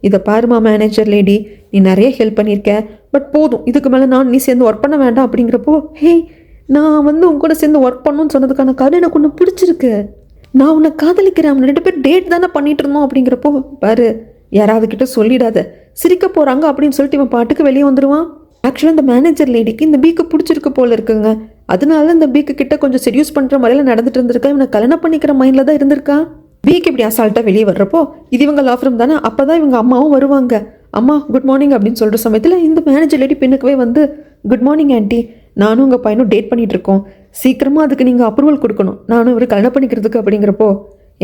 இதை பாருமா மேனேஜர் லேடி, நீ நிறைய ஹெல்ப் பண்ணியிருக்க, பட் போதும், இதுக்கு மேலே நீ சேர்ந்து ஒர்க் பண்ண வேண்டாம் அப்படிங்கிறப்போ, ஹே நான் வந்து உங்க கூட சேர்ந்து ஒர்க் பண்ணணும்னு சொன்னதுக்கான காரணம் எனக்கு ஒன்று பிடிச்சிருக்கு, நான் உன்னை காதலிக்கிறேன், அவன் 2 பேர் டேட் தானே பண்ணிட்டு இருந்தோம் அப்படிங்கிறப்போ, பாரு யாராவது கிட்ட சொல்லிடாத, சிரிக்க போகிறாங்க அப்படின்னு சொல்லிட்டு இவன் பாட்டுக்கு வெளியே வந்துடுவான். ஆக்சுவலாக இந்த மேனேஜர் லேடிக்கு இந்த பீக்கு பிடிச்சிருக்கு போல இருக்குங்க, அதனால இந்த பீக்கு கிட்ட கொஞ்சம் செடியூஸ் பண்ணுற முறையில் நடந்துட்டு இருந்திருக்கா, இவனை கல்யாணம் பண்ணிக்கிற மைண்டில் தான் இருந்திருக்கா. பீக் இப்படி அசால்ட்டாக வெளியே வர்றப்போ, இது இவங்க லா ஃபிர்ம் தானே, அப்போ தான் இவங்க அம்மாவும் வருவாங்க. அம்மா குட் மார்னிங் அப்படின்னு சொல்கிற சமயத்தில் இந்த மேனேஜர் லேடி பின்னுக்கவே வந்து, குட் மார்னிங் ஆண்டி, நானும் உங்கள் பையனும் டேட் பண்ணிகிட்டு இருக்கோம், சீக்கிரமாக அதுக்கு நீங்கள் அப்ரூவல் கொடுக்கணும், நானும் இவர் கல்யாணம் பண்ணிக்கிறதுக்கு அப்படிங்கிறப்போ,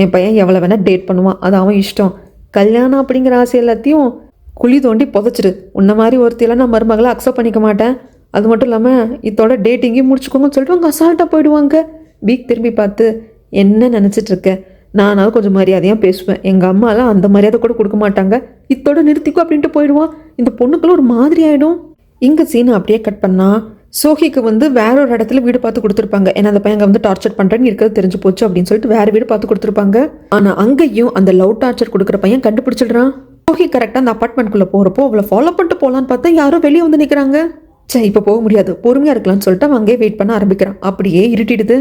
என் பையன் எவ்வளோ வேணால் டேட் பண்ணுவான், அது அவன் இஷ்டம், கல்யாணம் அப்படிங்கிற ஆசை எல்லாத்தையும் குழி தோண்டி புதைச்சிரு, உன்ன மாதிரி ஒருத்தையெல்லாம் நான் மருமகளை அக்செப்ட் பண்ணிக்க மாட்டேன், அது மட்டும் இல்லாமல் இதோட டேட்டிங்கையும் முடிச்சுக்கோங்கன்னு சொல்லிட்டு அவங்க அசால்ட்டாக போயிடுவாங்க. பீக் திரும்பி பார்த்து, என்ன நினச்சிட்டு இருக்க, நானாவது கொஞ்சம் மரியாதையாக பேசுவேன், எங்கள் அம்மாலாம் அந்த மரியாதை கூட கொடுக்க மாட்டாங்க, இதோட நிறுத்திக்கோ அப்படின்ட்டு போயிடுவான். இந்த பொண்ணுக்குள்ள ஒரு மாதிரி ஆகிடும். இங்கே சீனை அப்படியே கட் பண்ணால் சோஹிக்கு வந்து வேற ஒரு இடத்துல வீடு பார்த்து கொடுத்துருப்பாங்க. ஏன்னா அந்த பையன் வந்து டார்ச்சர் பண்ணுறேன்னு இருக்கிறது தெரிஞ்சு போச்சு அப்படின்னு சொல்லிட்டு வேறு வீடு பார்த்து கொடுத்துருப்பாங்க. ஆனால் அங்கேயும் அந்த லவ் டார்ச்சர் கொடுக்குற பையன் கண்டுபிடிச்சிடுறான். சோஹி கரெக்டாக அந்த அப்பார்ட்மெண்ட்குள்ளே போகிறப்போ அவளை ஃபாலோ பண்ணிட்டு போகலான்னு பார்த்தா யாரும் வெளியே வந்து நிற்கிறாங்க. சரி இப்போ போக முடியாது, பொறுமையாக இருக்கலாம்னு சொல்லிட்டு அவன் அங்கேயே வெயிட் பண்ண ஆரம்பிக்கிறான். அப்படியே இருட்டிடுது.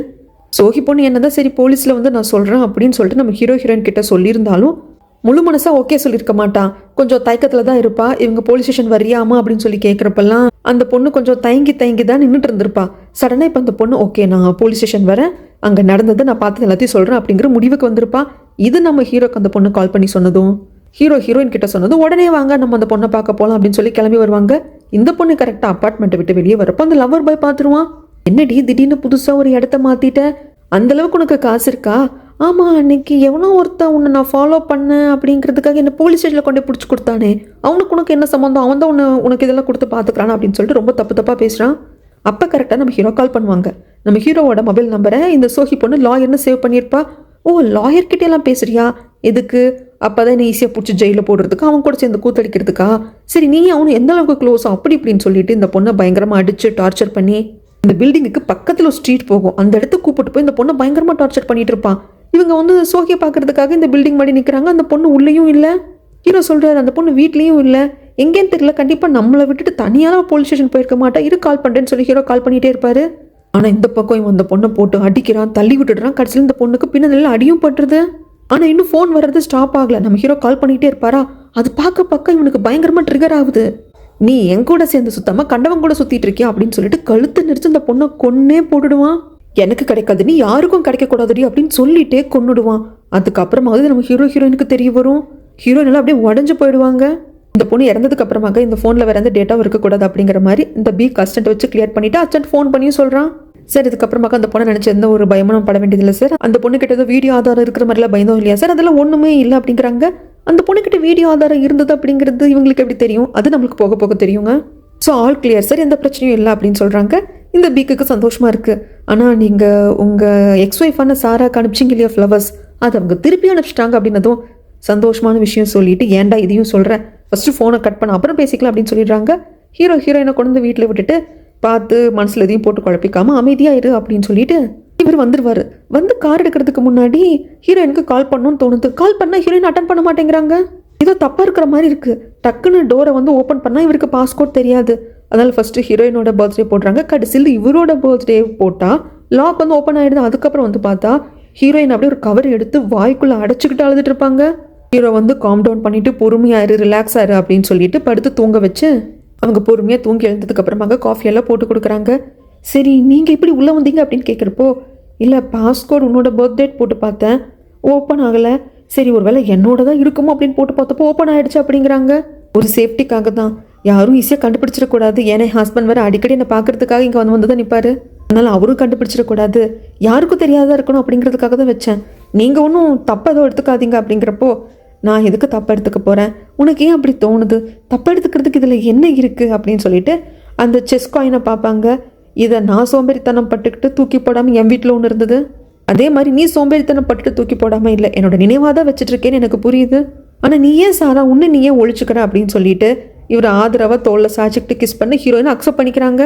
சோஹி பொண்ணு என்னதான் சரி போலீஸில் வந்து நான் சொல்கிறேன் அப்படின்னு சொல்லிட்டு நம்ம ஹீரோயின் கிட்ட சொல்லியிருந்தாலும் முழு மனசா ஓகே சொல்லியிருக்க மாட்டான். கொஞ்சம் தயக்கத்தில் தான் இருப்பா. இவங்க போலீஸ் ஸ்டேஷன் வரியாமா அப்படின்னு சொல்லி கேட்குறப்பெல்லாம் அந்த பொண்ணு கொஞ்சம் தயங்கி தான் நின்றுட்டு இருந்திருப்பா. சடனாக இப்போ அந்த பொண்ணு ஓகே நான் போலீஸ் ஸ்டேஷன் வரேன், அங்கே நடந்தது நான் பார்த்தது எல்லாத்தையும் சொல்கிறேன் அப்படிங்கிற முடிவுக்கு வந்திருப்பா. இது நம்ம ஹீரோக்கு அந்த பொண்ணு கால் பண்ணி சொன்னதும் ஹீரோயின் கிட்ட சொன்னதும் உடனே வாங்க நம்ம அந்த பொண்ணை பார்க்க போகலாம் அப்படின்னு சொல்லி கிளம்பி வருவாங்க. இந்த பொண்ணு கரெக்டாக அப்பார்ட்மெண்ட்டை விட்டு வெளியே வரப்போ அந்த லவர் பாய் பார்த்துருவான். என்னடி திடீர்னு புதுசாக ஒரு இடத்த மாற்றிட்ட, அந்தளவுக்கு உனக்கு காசு இருக்கா? ஆமாம், அன்னைக்கு எவனோ ஒருத்தன் உன்னை நான் ஃபாலோ பண்ணேன் அப்படிங்கிறதுக்காக என்ன போலீஸ் ஸ்டேஷனில் கொண்டு பிடிச்சி கொடுத்தானே, அவனுக்கு உனக்கு என்ன சம்மந்தம்? அவன் தான் உனக்கு இதெல்லாம் கொடுத்து பார்த்துக்கிறான் அப்படின்னு சொல்லிட்டு ரொம்ப தப்பாக பேசுகிறான். அப்போ கரெக்டாக நம்ம ஹீரோ கால் பண்ணுவாங்க. நம்ம ஹீரோவோட மொபைல் நம்பரை இந்த சோஹி பொண்ணு லாயர்னு சேவ் பண்ணியிருப்பா. ஓ, லாயர்கிட்டேலாம் பேசுறியா? எதுக்கு? அப்போ தான் நீ ஈஸியாக பிடிச்சி ஜெயிலில் போடுறதுக்கு, அவன் கூட சேர்ந்து கூத்தடிக்கிறதுக்கா? சரி, நீ அவனு எந்த அளவுக்கு க்ளோஸோ அப்படி இப்படின்னு சொல்லிட்டு இந்த பொண்ணை பயங்கரமாக அடித்து டார்ச்சர் பண்ணி, இந்த பில்டிங்குக்கு பக்கத்தில் ஒரு ஸ்ட்ரீட் போகும், அந்த இடத்துக்கு கூப்பிட்டு போய் இந்த பொண்ணை பயங்கரமாக டார்ச்சர் பண்ணிட்டு இருப்பான். இவங்க வந்து சோகியை பார்க்கறதுக்காக இந்த பில்டிங் மாதிரி நிற்கிறாங்க. அந்த பொண்ணு உள்ளேயும் இல்லை. ஹீரோ சொல்கிறாரு அந்த பொண்ணு வீட்லேயும் இல்லை. எங்கேன்னு தெரியல, கண்டிப்பாக நம்மளை விட்டுட்டு தனியாக போலீஸ் ஸ்டேஷன் போயிருக்க மாட்டா, இரு கால் பண்ணுறேன்னு சொல்லி ஹீரோ கால் பண்ணிகிட்டே இருப்பார். ஆனால் இந்த பக்கம் இவன் அந்த பொண்ணை போட்டு அடிக்கிறான், தள்ளி விட்டுடுறான். கடைசியில் இந்த பொண்ணுக்கு பின்னதில் அடியும் பட்டுருது. ஆனால் இன்னும் ஃபோன் வர்றது ஸ்டாப் ஆகலை. நம்ம ஹீரோ கால் பண்ணிகிட்டே இருப்பாரா, அது பார்க்க இவனுக்கு பயங்கரமாக ட்ரிகர் ஆகுது. நீ என் கூட சேர்ந்து சுத்தமாக கண்டவன் கூட சுற்றிட்டு இருக்கியா அப்படின்னு சொல்லிட்டு கழுத்து நெரிச்சு அந்த பொண்ணை கொன்னே போட்டுடுவான். எனக்கு கிடைக்காது, நீ யாருக்கும் கிடைக்கக்கூடாதுடி அப்படின்னு சொல்லிட்டே கொன்னுடுவான். அதுக்கப்புறமாவது நம்ம ஹீரோயினுக்கு தெரிய வரும். ஹீரோயின் எல்லாம் அப்படியே உடஞ்சு போயிடுவாங்க. இந்த பொண்ணு இறந்ததுக்கு அப்புறமாக இந்த ஃபோனில் வேற எந்த டேட்டாவும் இருக்கக்கூடாது அப்படிங்கிற மாதிரி இந்த பீக் அசிஸ்டன்ட் வச்சு கிளியர் பண்ணிட்டு அசிஸ்டன்ட் ஃபோன் பண்ணியும் சொல்கிறான். சார், இதுக்கப்புறமாக அந்த பொண்ணை நினச்ச எந்த ஒரு பயமும் பட வேண்டியதில்லை சார். அந்த பொண்ணு கிட்ட ஏதோ வீடியோ ஆதாரம் இருக்கிற மாதிரிலாம் பயந்தோம் இல்லையா சார், அதெல்லாம் ஒன்றுமே இல்லை அப்படிங்கிறாங்க. அந்த பொண்ணுக்கிட்ட வீடியோ ஆதாரம் இருந்தது அப்படிங்கிறது இவங்களுக்கு எப்படி தெரியும்? அது நம்மளுக்கு போக போக தெரியுங்க. ஸோ ஆல் கிளியர் சார், எந்த பிரச்சனையும் இல்லை அப்படின்னு சொல்கிறாங்க. இந்த பீக்குக்கு சந்தோஷமாக இருக்குது. ஆனால் நீங்கள் உங்கள் எக்ஸ் ஒய்ஃபான சாராக்கு அனுப்பிச்சிங்க இல்லையா ஃப்ளவர்ஸ், அது அவங்க திருப்பி அனுப்பிச்சிட்டாங்க அப்படின்னதும் சந்தோஷமான விஷயம் சொல்லிட்டு ஏன்டா இதையும் சொல்கிறேன், ஃபஸ்ட்டு ஃபோனை கட் பண்ண அப்புறம் பேசிக்கலாம் அப்படின்னு சொல்லிடுறாங்க. ஹீரோயினை கொண்டு வந்து வீட்டில் விட்டுட்டு பார்த்து மனசில் எதையும் போட்டு குழப்பிக்காமல் அமைதியாக இரு அப்படின்னு சொல்லிட்டு இவர் வந்துடுவார். வந்து கார் எடுக்கிறதுக்கு முன்னாடி ஹீரோயினுக்கு கால் பண்ணணும்னு தோணுது. கால் பண்ணால் ஹீரோயின் அட்டன் பண்ண மாட்டேங்கிறாங்க. ஏதோ தப்பாக இருக்கிற மாதிரி இருக்குது. டக்குன்னு டோரை வந்து ஓப்பன் பண்ணால் இவருக்கு பாஸ்கோட் தெரியாது. அதனால் ஃபஸ்ட்டு ஹீரோயினோட பர்த்டே போடுறாங்க. கடைசியில் இவரோட பர்த்டே போட்டால் லாக் வந்து ஓப்பன் ஆகிடுது. அதுக்கப்புறம் வந்து பார்த்தா ஹீரோயின் அப்படியே ஒரு கவர் எடுத்து வாய்க்குள்ளே அடைச்சிக்கிட்டு அழுதுட்டு இருப்பாங்க. ஹீரோ வந்து காம் டவுன் பண்ணிவிட்டு பொறுமையாரு, ரிலாக்ஸ் ஆரு அப்படின்னு சொல்லிட்டு படுத்து தூங்க வச்சு அவங்க பொறுமையாக தூங்கி எழுந்ததுக்கு அப்புறமாக காஃபியெல்லாம் போட்டு கொடுக்குறாங்க. சரி, நீங்கள் எப்படி உள்ளே வந்தீங்க அப்படின்னு கேட்குறப்போ, இல்லை பாஸ்கோட் உன்னோட பர்த்டேட் போட்டு பார்த்தேன், ஓப்பன் ஆகலை. சரி, ஒரு வேளை என்னோட தான் இருக்குமோ அப்படின்னு போட்டு பார்த்தப்போ ஓப்பன் ஆகிடுச்சு அப்படிங்கிறாங்க. ஒரு சேஃப்டிக்காக தான், யாரும் ஈஸியாக கண்டுபிடிச்சிடக்கூடாது. ஏன்னா ஹஸ்பண்ட் வேறு அடிக்கடி என்னை பார்க்கறதுக்காக இங்கே வந்து தான் நிற்பார். அதனால் அவரும் கண்டுபிடிச்சிடக்கூடாது, யாருக்கும் தெரியாதா இருக்கணும் அப்படிங்கிறதுக்காக தான் வச்சேன். நீங்கள் ஒன்றும் தப்பாக ஏதோ எடுத்துக்காதீங்க அப்படிங்கிறப்போ, நான் எதுக்கு தப்பாக எடுத்துக்க போகிறேன், உனக்கு ஏன் அப்படி தோணுது, தப்பாக எடுத்துக்கிறதுக்கு இதில் என்ன இருக்குது அப்படின்னு சொல்லிட்டு அந்த செஸ் காயினை பார்ப்பாங்க. இதை நான் சோம்பேறித்தனம் பட்டுக்கிட்டு தூக்கி போடாமல் என் வீட்டில் ஒன்று இருந்தது, அதே மாதிரி நீ சோம்பேறித்தனம் பட்டுட்டு தூக்கி போடாமல் இல்லை, என்னோட நினைவாக தான் வச்சுட்ருக்கேன்னு எனக்கு புரியுது. ஆனால் நீ ஏன் சாரா உன்னை நீ ஏன் ஒழிச்சுக்கிற அப்படின்னு சொல்லிட்டு இவர் ஆதரவாக தோளில் சாய்ச்சிக்கிட்டு கிஸ் பண்ணி ஹீரோயினை அக்செப்ட் பண்ணிக்கிறாங்க.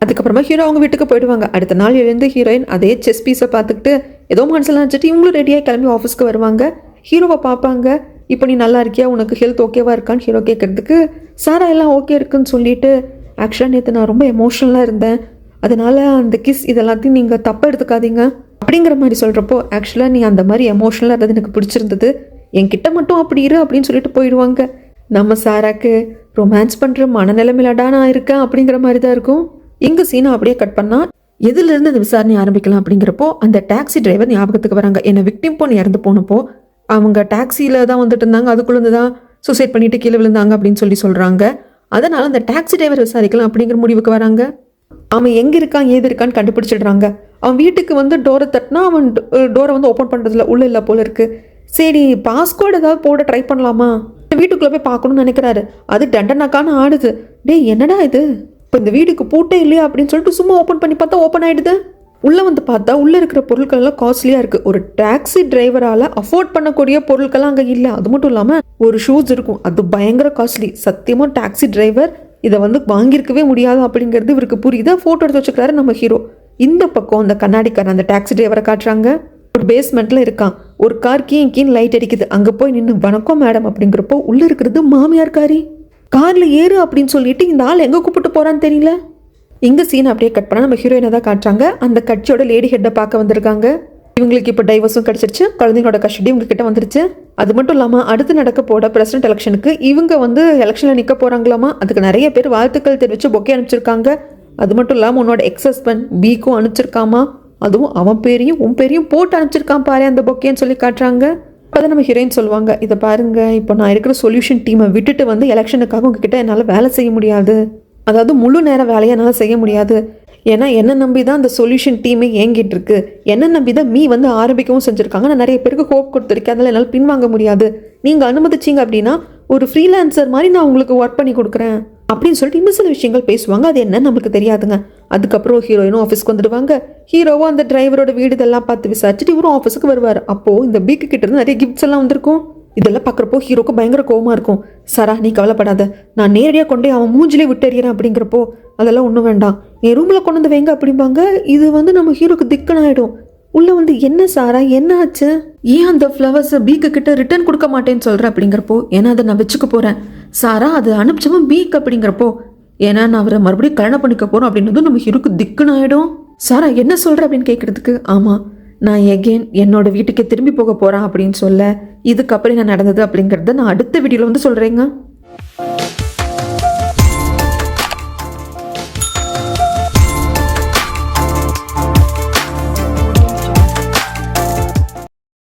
அதுக்கப்புறமா ஹீரோ அவங்க வீட்டுக்கு போயிடுவாங்க. அடுத்த நாள் எழுந்து ஹீரோயின் அதே செஸ் பீஸை பார்த்துக்கிட்டு ஏதோ மனசில் நினச்சிட்டு இவங்களும் ரெடியாக கிளம்பி ஆஃபீஸ்க்கு வருவாங்க. ஹீரோவை பார்ப்பாங்க. இப்போ நீ நல்லா இருக்கியா, உனக்கு ஹெல்த் ஓகேவா இருக்கான்னு ஹீரோ கேட்குறதுக்கு சாரா எல்லாம் ஓகே இருக்குன்னு சொல்லிட்டு, ஆக்சுவலாக நேற்று நான் ரொம்ப எமோஷ்னலாக இருந்தேன், அதனால் அந்த கிஸ் இதெல்லாத்தையும் நீங்கள் தப்பாக எடுத்துக்காதீங்க அப்படிங்கிற மாதிரி சொல்கிறப்போ, ஆக்சுவலாக நீ அந்த மாதிரி எமோஷ்னலாக இருந்தது எனக்கு பிடிச்சிருந்தது, என்கிட்ட மட்டும் அப்படி இரு அப்படின்னு சொல்லிட்டு போயிடுவாங்க. நம்ம சாராக்கு ரொமான்ஸ் பண்ணுற மனநிலைமையிலடா நான் இருக்கேன் அப்படிங்கிற மாதிரி தான் இருக்கும். எங்கள் சீனை அப்படியே கட் பண்ணால் எதுலேருந்து இந்த விசாரணை ஆரம்பிக்கலாம் அப்படிங்கிறப்போ அந்த டாக்ஸி டிரைவர் ஞாபகத்துக்கு வராங்க. என்னை விக்டிம் பொண்ணு இறந்து போனப்போ அவங்க டாக்ஸியில் தான் வந்துட்டு இருந்தாங்க, அதுக்குள்ளேருந்து தான் சூசைட் பண்ணிட்டு கீழே விழுந்தாங்க அப்படின்னு சொல்கிறாங்க. அதனால் அந்த டாக்ஸி டிரைவர் விசாரிக்கலாம் அப்படிங்கிற முடிவுக்கு வராங்க. அவன் எங்கே இருக்கான் ஏது இருக்கான்னு கண்டுபிடிச்சிடுறாங்க. அவன் வீட்டுக்கு வந்து டோரை தட்டினா அவன் டோரை வந்து ஓப்பன் பண்ணுறதுல உள்ளே இல்லை போல இருக்குது. சரி, பாஸ்கோட் ஏதாவது போட ட்ரை பண்ணலாமா, வீட்டுக்குள்ளே போய் பார்க்கணும்னு நினைக்கிறாரு. அது டண்டனாக்கான ஆடுது. டேய் என்னடா இது, இப்போ இந்த வீட்டுக்கு பூட்டே இல்லையா அப்படின்னு சொல்லிட்டு சும்மா ஓப்பன் பண்ணி பார்த்தா ஓப்பன் ஆகிடுது. உள்ளே வந்து பார்த்தா உள்ளே இருக்கிற பொருட்கள் எல்லாம் காஸ்ட்லியாக இருக்குது. ஒரு டாக்ஸி டிரைவரால் அஃபோர்ட் பண்ணக்கூடிய பொருட்கள்லாம் அங்கே இல்லை. அது மட்டும் இல்லாமல் ஒரு ஷூஸ் இருக்கும், அது பயங்கர காஸ்ட்லி. சத்தியமாக டாக்ஸி டிரைவர் இதை வந்து வாங்கியிருக்கவே முடியாது அப்படிங்கிறது இவருக்கு புரியுது. ஃபோட்டோ எடுத்து வச்சுக்கிறாரு நம்ம ஹீரோ. இந்த பக்கம் அந்த கண்ணாடிக்காரன் அந்த டாக்ஸி டிரைவரை காட்டுறாங்க. ஒரு பேஸ்மெண்ட்டில் இருக்கான். ஒரு கார் கீன்னு லைட் அடிக்குது. அங்கே போய் நின்று வணக்கம் மேடம் அப்படிங்கிறப்போ உள்ளே இருக்கிறது மாமியார் காரி. காரில் ஏறு அப்படின்னு சொல்லிட்டு இந்த ஆள் எங்கே கூப்பிட்டு போகிறான்னு தெரியல. இங்கே சீனை அப்படியே கட் பண்ணால் நம்ம ஹீரோயினை தான் காட்டுறாங்க. அந்த கட்சியோட லேடி ஹெட்டை பார்க்க வந்திருக்காங்க. இவங்களுக்கு இப்போ டைவர்ஸும் கிடச்சிருச்சு, குழந்தைங்களோட கஸ்டடி இவங்ககிட்ட வந்துருச்சு. அது மட்டும் இல்லாமல் அடுத்து நடக்க போட பிரசிடென்ட் எலெக்ஷனுக்கு இவங்க வந்து எலெக்ஷனில் நிற்க போகிறாங்களாமா. அதுக்கு நிறைய பேர் வாழ்த்துக்கள் தெரிவித்து பொக்கே அனுப்பிச்சிருக்காங்க. அது மட்டும் இல்லாமல் உன்னோட எக்ஸ் ஹஸ்பண்ட் பீக்கும் அனுப்பிச்சிருக்காமா, அதுவும் அவன் பேரையும் உன் பேரையும் போட்டு அனுப்பிச்சிருக்கான் பாரு அந்த பொக்கேன்னு சொல்லி காட்டுறாங்க. அப்போ தான் நம்ம ஹீரோயின் சொல்லுவாங்க, இதை பாருங்கள், இப்போ நான் இருக்கிற சொல்யூஷன் டீமை விட்டுட்டு வந்து எலெக்ஷனுக்காக உங்ககிட்ட என்னால் வேலை செய்ய முடியாது, அதாவது முழு நேர வேலையை என்னால் செய்ய முடியாது. ஏன்னா என்ன நம்பி தான் அந்த சொல்யூஷன் டீமே இயங்கிட்டு இருக்கு, என்ன நம்பி தான் மீ வந்து ஆரம்பிக்கவும் செஞ்சுருக்காங்க. நான் நிறைய பேருக்கு ஹோப் கொடுத்துருக்கேன், அதில் என்னால் பின்வாங்க முடியாது. நீங்கள் அனுமதிச்சிங்க அப்படின்னா ஒரு ஃப்ரீலான்சர் மாதிரி நான் உங்களுக்கு ஒர்க் பண்ணி கொடுக்குறேன் அப்படின்னு சொல்லிட்டு இன்னும் சில விஷயங்கள் பேசுவாங்க. அது என்ன நம்மளுக்கு தெரியாதுங்க. அதுக்கப்புறம் ஹீரோயினும் ஆஃபீஸ்க்கு வந்துடுவாங்க. ஹீரோவும் அந்த டிரைவரோட வீடு இதெல்லாம் பார்த்து விசாரிச்சுட்டு இவரும் ஆஃபீஸுக்கு வருவார். அப்போது இந்த பீக்கு கிட்ட இருந்து நிறைய கிஃப்ட்ஸ் எல்லாம் வந்திருக்கும். இதெல்லாம் பார்க்குறப்போ ஹீரோக்கு பயங்கர கோவமாக இருக்கும். சாரா நீ கவலைப்படாத, நான் நேரடியாக கொண்டே அவன் மூஞ்சிலே விட்டறிகிறேன் அப்படிங்கிறப்போ அதெல்லாம் ஒன்றும் வேண்டாம், என் ரூமில் கொண்டு வந்து வைங்க அப்படிம்பாங்க. இது வந்து நம்ம ஹீரோக்கு திக்கனாயிடும். உள்ள வந்து என்ன சாரா என்ன ஆச்சு, ஏன் அந்த ஃப்ளவர்ஸை பீக்கு கிட்ட ரிட்டர்ன் கொடுக்க மாட்டேன்னு சொல்கிறேன் அப்படிங்கிறப்போ, ஏன்னா அதை நான் வச்சுக்க போகிறேன். சாரா அது அனுப்பிச்சவன் பீக் அப்படிங்கிறப்போ, ஏன்னா நான் அவரை மறுபடியும் கல்யாணம் பண்ணிக்க போகிறோம் அப்படின்னதும் நம்ம ஹீரோக்கு திக்குனாயிடும். சாரா என்ன சொல்கிற அப்படின்னு கேட்குறதுக்கு, ஆமாம் நான் எகெயின் என்னோட வீட்டுக்கே திரும்பி போக போகிறேன் அப்படின்னு சொல்ல, இதுக்கப்புறம் என்ன நடந்தது அப்படிங்கிறத நான் அடுத்த வீடியோவில் வந்து சொல்கிறேங்க.